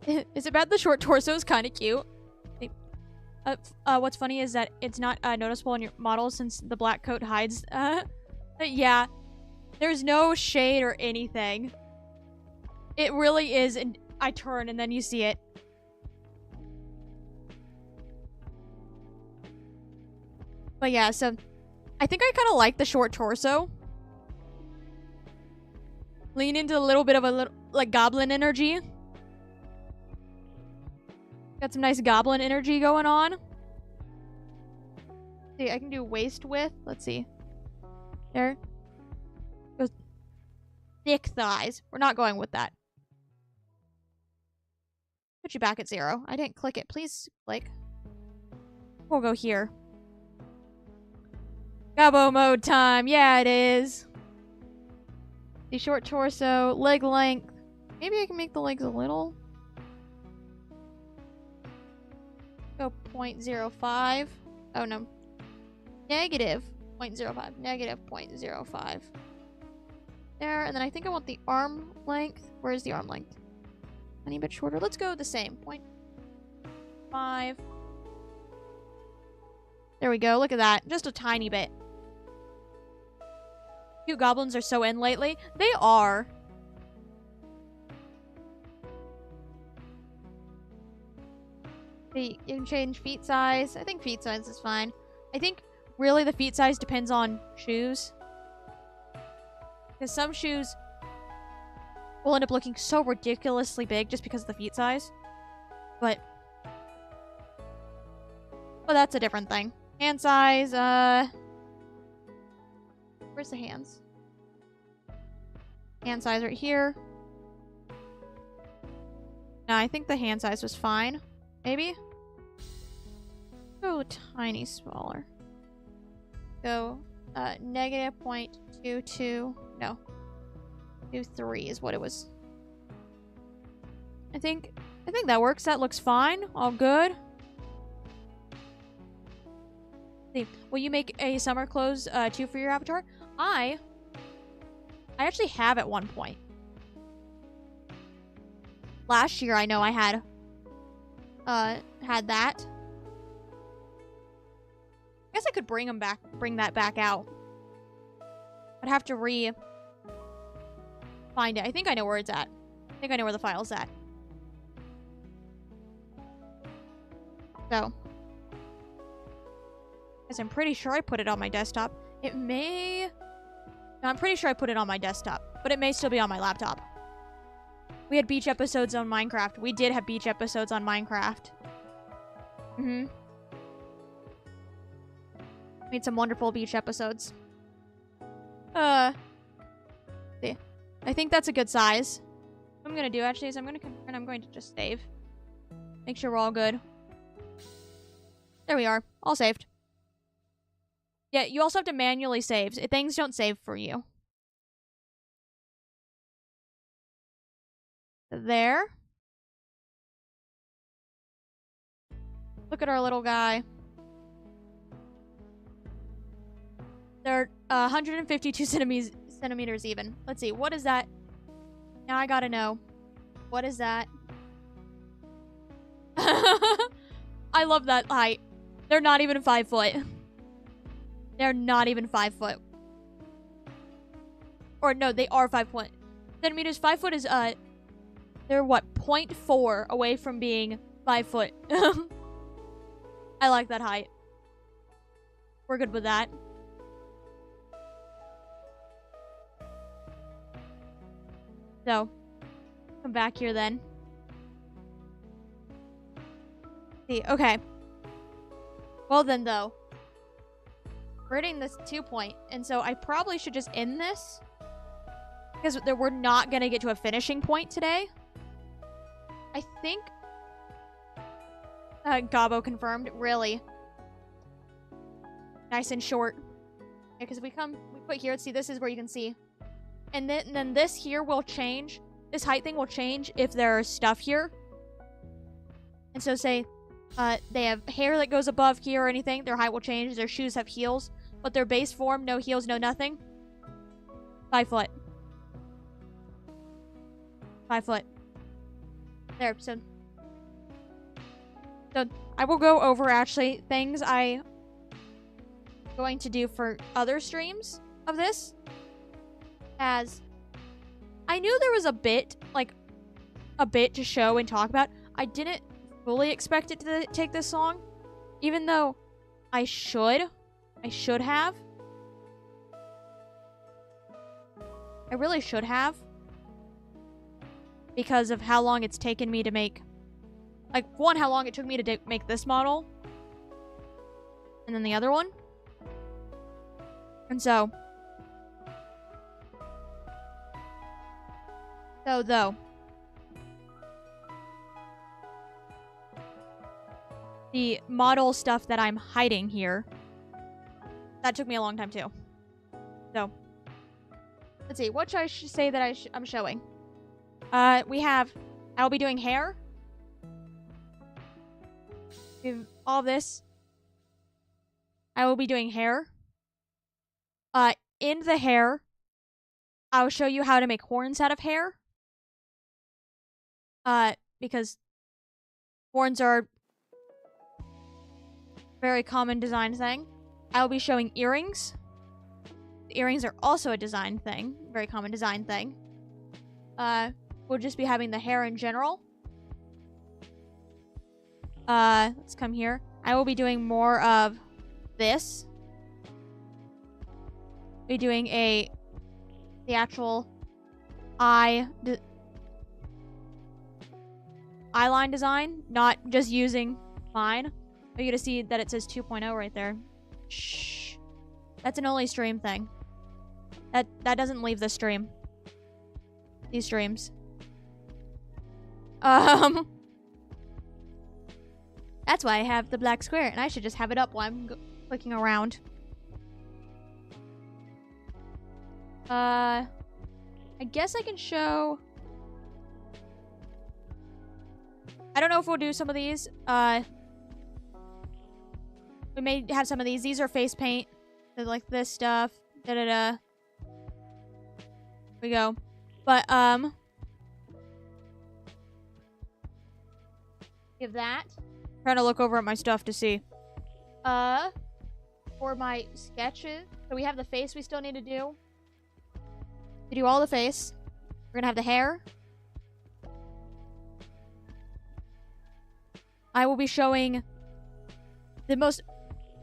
[SPEAKER 1] Is it bad? The short torso is kind of cute. What's funny is that it's not noticeable in your model since the black coat hides. Yeah. There's no shade or anything. It really is, and I turn and then you see it. But yeah, so I think I kind of like the short torso. Lean into a little bit of like goblin energy. Got some nice goblin energy going on. See, I can do waist width. Let's see. There. Goes thick thighs. We're not going with that. Put you back at 0. I didn't click it. Please click. We'll go here. Gobbo mode time. Yeah, it is. The short torso, leg length. Maybe I can make the legs a little. Go 0.05. Oh, no. Negative 0.05. Negative 0.05. There, and then I think I want the arm length. Where's the arm length? Tiny bit shorter. Let's go the same. 0.5. There we go. Look at that. Just a tiny bit. Cute goblins are so in lately. They are. You can change feet size. I think feet size is fine. I think really the feet size depends on shoes. Because some shoes will end up looking so ridiculously big just because of the feet size. But that's a different thing. Hand size, where's the hands? Hand size right here. No, I think the hand size was fine. Maybe? Go tiny smaller. Go, negative 0.22. No. 23 is what it was. I think that works. That looks fine. All good. See, will you make a summer clothes too for your avatar? I actually have at one point. Last year, I know I had that. I guess I could bring that back out. I'd have to find it. I think I know where it's at. I think I know where the file's at. So, because I'm pretty sure I put it on my desktop. It may... No, I'm pretty sure I put it on my desktop, but it may still be on my laptop. We had beach episodes on Minecraft. We did have beach episodes on Minecraft. Made some wonderful beach episodes. See. I think that's a good size. What I'm gonna do, actually, is I'm gonna confirm and I'm going to just save. Make sure we're all good. There we are. All saved. Yeah, you also have to manually save. Things don't save for you. There. Look at our little guy. They're 152 centimeters even. Let's see. What is that? Now I gotta know. What is that? I love that height. They're not even 5 foot. They're not even 5 foot. Or no, they are 5 foot. Centimeters. 5 foot is they're what, 0.4 away from being 5 foot. I like that height. We're good with that. So, come back here then. See, okay. Well then, though. We're hitting this 2 point, and so I probably should just end this. Because we're not going to get to a finishing point today. I think... Gabo confirmed. Really. Nice and short. Yeah, because we put here, see, this is where you can see. And then this here will change. This height thing will change if there's stuff here. And so say, they have hair that goes above here or anything, their height will change. Their shoes have heels. But their base form, no heels, no nothing. 5 foot. 5 foot. There, so I will go over, actually, things I'm going to do for other streams of this. As I knew there was a bit to show and talk about. I didn't fully expect it to take this long. Even though I should have. I really should have. Because of how long it's taken me to make... Like, one, how long it took me to make this model. And then the other one. And so... though... the model stuff that I'm hiding here... That took me a long time, too. So... Let's see, what should I say that I'm showing? We have... I'll be doing hair. We have all this. I will be doing hair. In the hair, I'll show you how to make horns out of hair. Because horns are a very common design thing. I'll be showing earrings. The earrings are also a design thing. Very common design thing. We'll just be having the hair in general. Let's come here. I will be doing more of this. Be doing the actual eye eyeline design, not just using mine. You're gonna see that it says 2.0 right there. Shh. That's an only stream thing. That doesn't leave the stream. These streams. That's why I have the black square, and I should just have it up while I'm clicking around. I guess I can show... I don't know if we'll do some of these. We may have some of these. These are face paint. They're like this stuff. Da-da-da. Here we go. But, give that. Trying to look over at my stuff to see. For my sketches. So we have the face we still need to do. To do all the face. We're gonna have the hair. I will be showing the most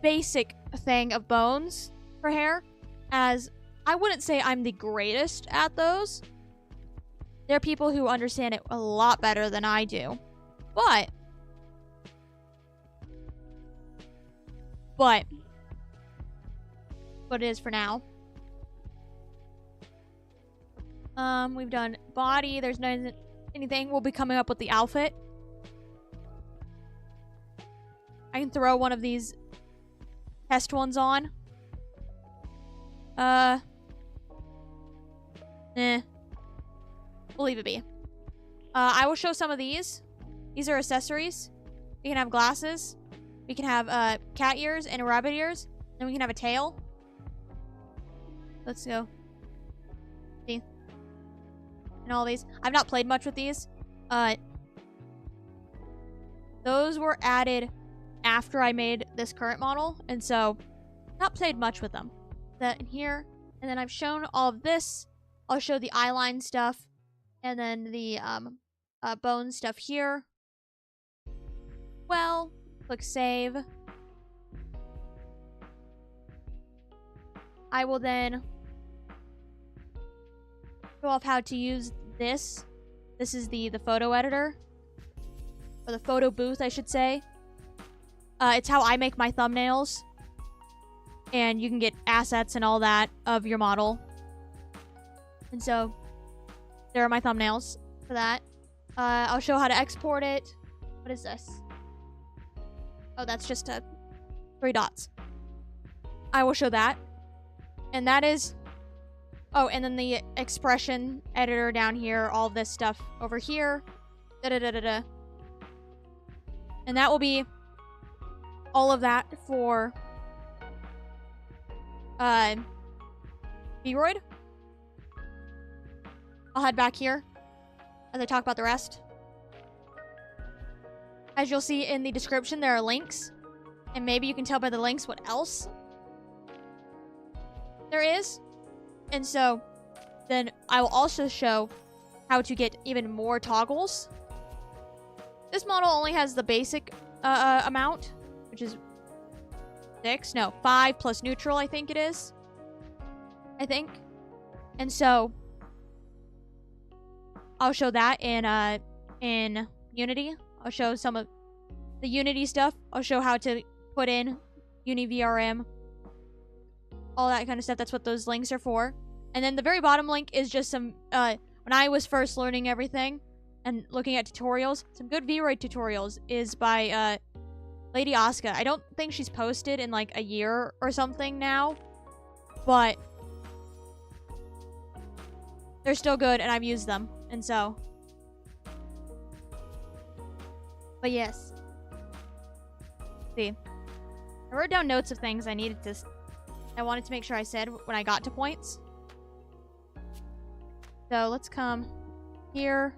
[SPEAKER 1] basic thing of bones for hair, as I wouldn't say I'm the greatest at those. There are people who understand it a lot better than I do. But what it is for now. We've done body. There's no anything. We'll be coming up with the outfit. I can throw one of these test ones on. We'll leave it be. I will show some of these. These are accessories. We can have glasses. We can have cat ears and rabbit ears. Then we can have a tail. Let's go. See? And all these. I've not played much with these. Those were added after I made this current model, and so not played much with them. That in here, and then I've shown all of this. I'll show the eyeline stuff, and then the bone stuff here. Well, click save. I will then show off how to use this. This is the photo editor, or the photo booth, I should say. It's how I make my thumbnails. And you can get assets and all that of your model. And so, there are my thumbnails for that. I'll show how to export it. What is this? Oh, that's just 3 dots. I will show that. And that is... Oh, and then the expression editor down here. All this stuff over here. Da-da-da-da-da. And that will be... all of that for Vroid. I'll head back here as I talk about the rest. As you'll see in the description, there are links, and maybe you can tell by the links what else there is. And so then I will also show how to get even more toggles. This model only has the basic amount, which is 5 plus neutral, I think it is. And so I'll show that in Unity. I'll show some of the Unity stuff. I'll show how to put in UniVRM, all that kind of stuff. That's what those links are for. And then the very bottom link is just some when I was first learning everything and looking at tutorials, some good Vroid tutorials is by Lady Asuka. I don't think she's posted in like a year or something now, but they're still good and I've used them, and so. But yes. See, I wrote down notes of things I wanted to make sure I said when I got to points. So let's come here.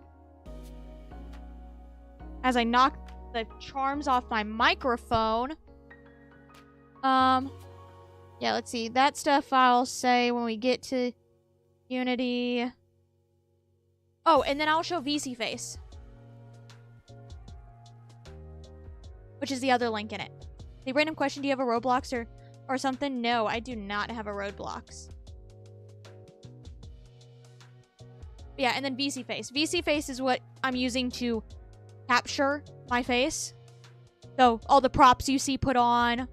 [SPEAKER 1] As I knock the charms off my microphone. Yeah, let's see. That stuff I'll say when we get to Unity. Oh, and then I'll show VC Face, which is the other link in it. The random question, do you have a Roblox or something? No, I do not have a Roblox. Yeah, and then VC Face. VC Face is what I'm using to capture my face. So all the props you see put on,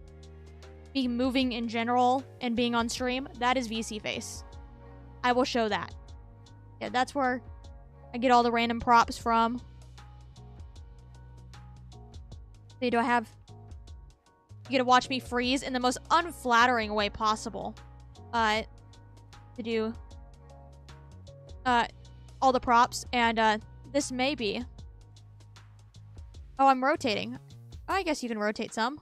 [SPEAKER 1] me moving in general, and being on stream, that is VC face. I will show that. Yeah, that's where I get all the random props from. See, do I have... You get to watch me freeze in the most unflattering way possible. To do... all the props, and, this may be... Oh, I'm rotating. Oh, I guess you can rotate some.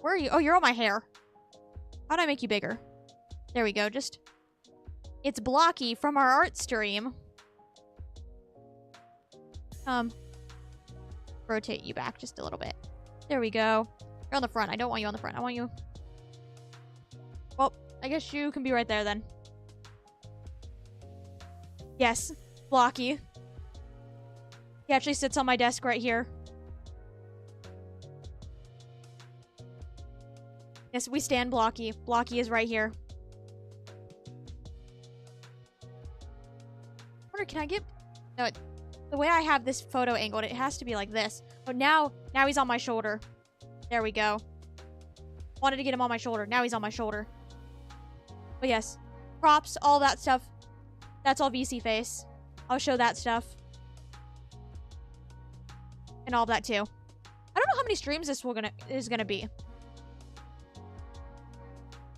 [SPEAKER 1] Where are you? Oh, you're on my hair. How do I make you bigger? There we go, just... It's blocky from our art stream. Rotate you back just a little bit. There we go. You're on the front. I don't want you on the front. I want you... Well, I guess you can be right there then. Yes, blocky. He actually sits on my desk right here. Yes, we stand blocky. Blocky is right here. I wonder, can I get... No, the way I have this photo angled, it has to be like this. But now he's on my shoulder. There we go. Wanted to get him on my shoulder. Now he's on my shoulder. But yes, props, all that stuff. That's all VC face. I'll show that stuff. And all of that too. I don't know how many streams this is gonna be.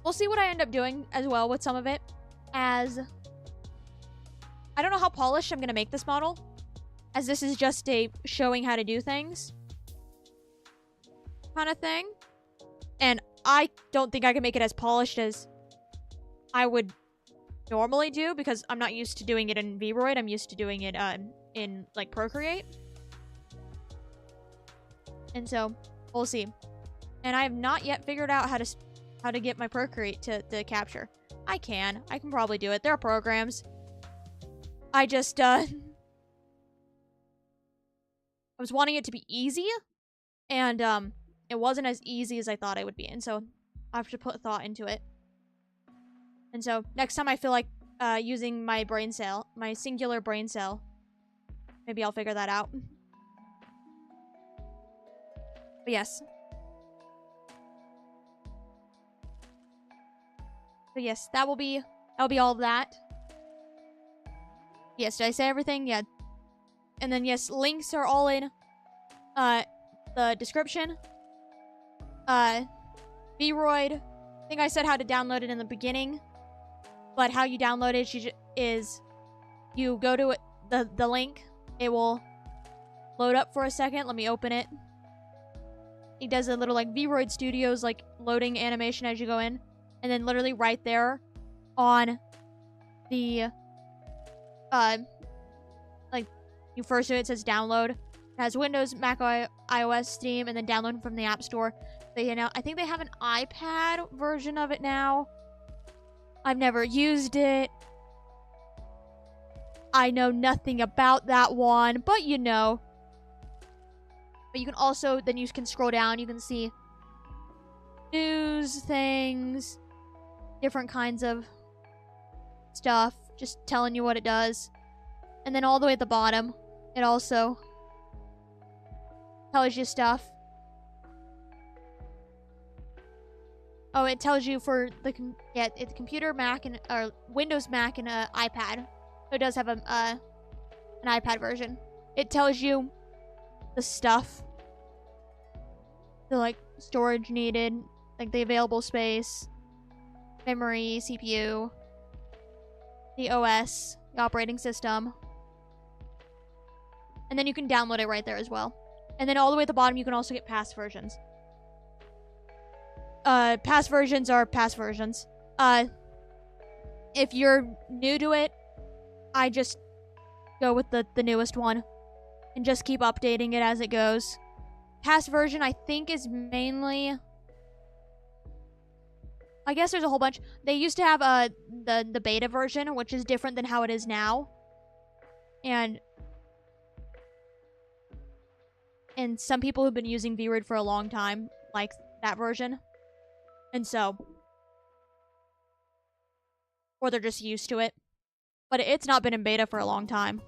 [SPEAKER 1] We'll see what I end up doing as well with some of it. As I don't know how polished I'm gonna make this model, as this is just a showing how to do things kind of thing. And I don't think I can make it as polished as I would normally do, because I'm not used to doing it in Vroid. I'm used to doing it in like Procreate. And so we'll see. And I have not yet figured out how to get my Procreate to capture. I can probably do it. There are programs. I just I was wanting it to be easy, and it wasn't as easy as I thought it would be, and so I have to put thought into it. And so next time I feel like using my brain cell, my singular brain cell, maybe I'll figure that out. But yes. But yes, that'll be all of that. Yes, did I say everything? Yeah. And then yes, links are all in the description. Vroid. I think I said how to download it in the beginning. But how you download it is you go to it, the link. It will load up for a second. Let me open it. It does a little like Vroid Studios like loading animation as you go in. And then literally right there on the like you first do it, says download. It has Windows, Mac, iOS, Steam, and then download from the App Store. I think they have an iPad version of it now. I've never used it. I know nothing about that one, but you know. But you can also, then you can scroll down, you can see news, things, different kinds of stuff, just telling you what it does. And then all the way at the bottom, it also tells you stuff. Oh, it tells you for the it's computer, Mac, and or Windows, Mac, and iPad. So it does have an iPad version. It tells you the stuff, the like storage needed, like the available space, memory, CPU, the OS, the operating system, and then you can download it right there as well. And then all the way at the bottom, you can also get past versions. Past versions are past versions. If you're new to it, I just go with the newest one and just keep updating it as it goes. Past version, I think, is mainly... I guess there's a whole bunch. They used to have the beta version, which is different than how it is now. And some people who've been using Vroid for a long time like that version. And so... Or they're just used to it. But it's not been in beta for a long time.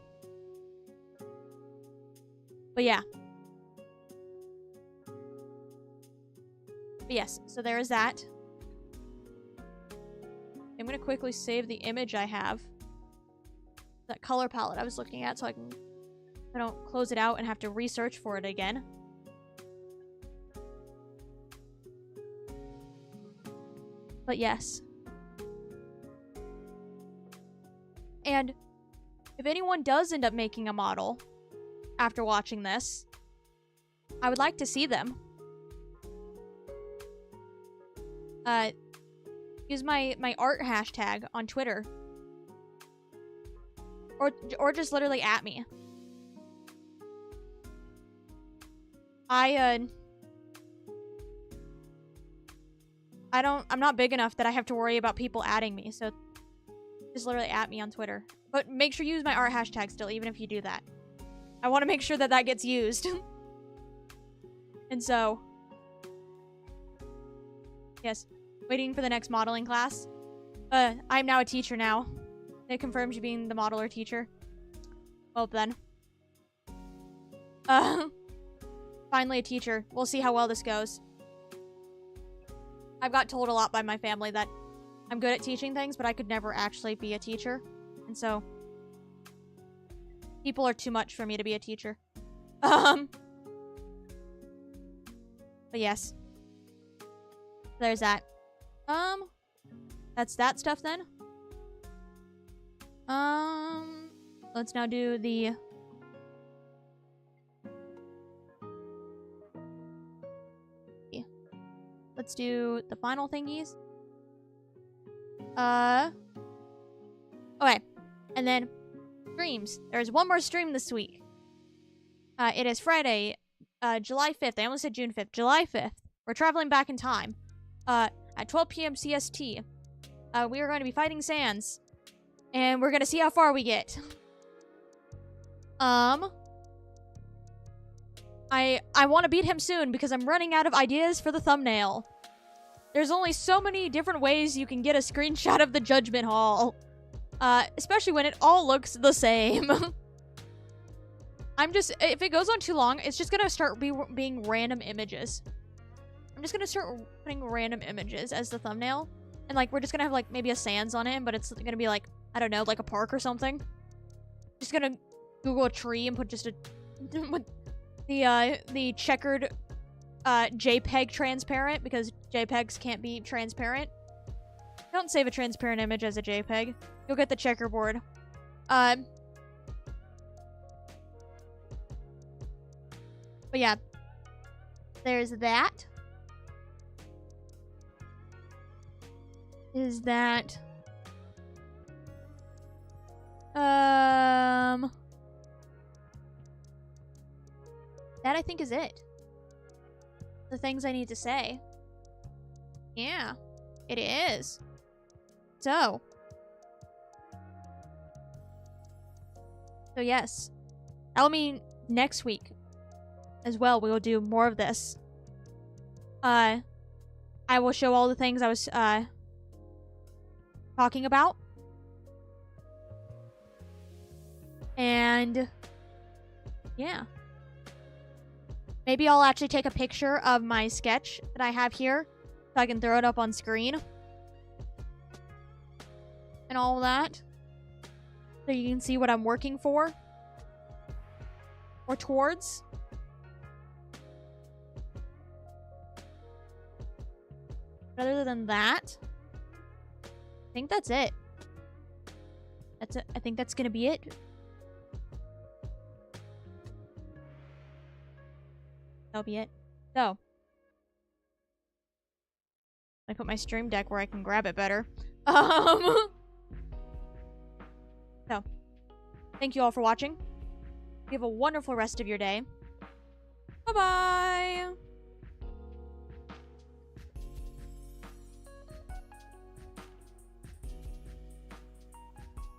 [SPEAKER 1] But yeah. But yes, so there is that. I'm gonna quickly save the image I have. That color palette I was looking at, so I don't close it out and have to research for it again. But yes. And if anyone does end up making a model after watching this, I would like to see them. Use my art hashtag on Twitter. Or just literally at me. I'm not big enough that I have to worry about people adding me, so just literally at me on Twitter. But make sure you use my art hashtag still, even if you do that. I want to make sure that that gets used. And so, yes, waiting for the next modeling class. I'm now a teacher now. It confirms you being the modeler teacher. Well then. Finally a teacher. We'll see how well this goes. I've got told a lot by my family that I'm good at teaching things, but I could never actually be a teacher. And so, people are too much for me to be a teacher. But yes. There's that. That's that stuff then. Let's now do the... Let's do the final thingies. Okay. And then, streams. There's one more stream this week. It is Friday, July 5th. I almost said June 5th. July 5th. We're traveling back in time. At 12 p.m. CST. We are going to be fighting Sans. And we're gonna see how far we get. I want to beat him soon because I'm running out of ideas for the thumbnail. There's only so many different ways you can get a screenshot of the Judgment Hall. Especially when it all looks the same. If it goes on too long, it's just gonna start being random images. I'm just gonna start putting random images as the thumbnail. And, like, we're just gonna have, like, maybe a Sans on it, but it's gonna be, like, I don't know, like a park or something. Just gonna Google a tree and put just a... with the checkered JPEG transparent, because JPEGs can't be transparent. Don't save a transparent image as a JPEG. You'll get the checkerboard. But yeah. There's that. Is that... That I think is it. The things I need to say. Yeah, it is. So yes. That'll mean next week as well we will do more of this. I will show all the things I was talking about. And yeah. Maybe I'll actually take a picture of my sketch that I have here so I can throw it up on screen. And all that. So you can see what I'm working for. Or towards. But other than that, I think that's it. That's it. I think that's gonna be it. That'll be it. So, I put my stream deck where I can grab it better. So, thank you all for watching. You have a wonderful rest of your day. Bye-bye!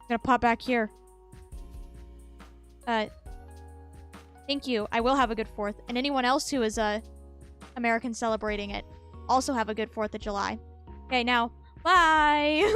[SPEAKER 1] Gonna pop back here. Thank you. I will have a good 4th. And anyone else who is American celebrating it, also have a good 4th of July. Okay, now, bye!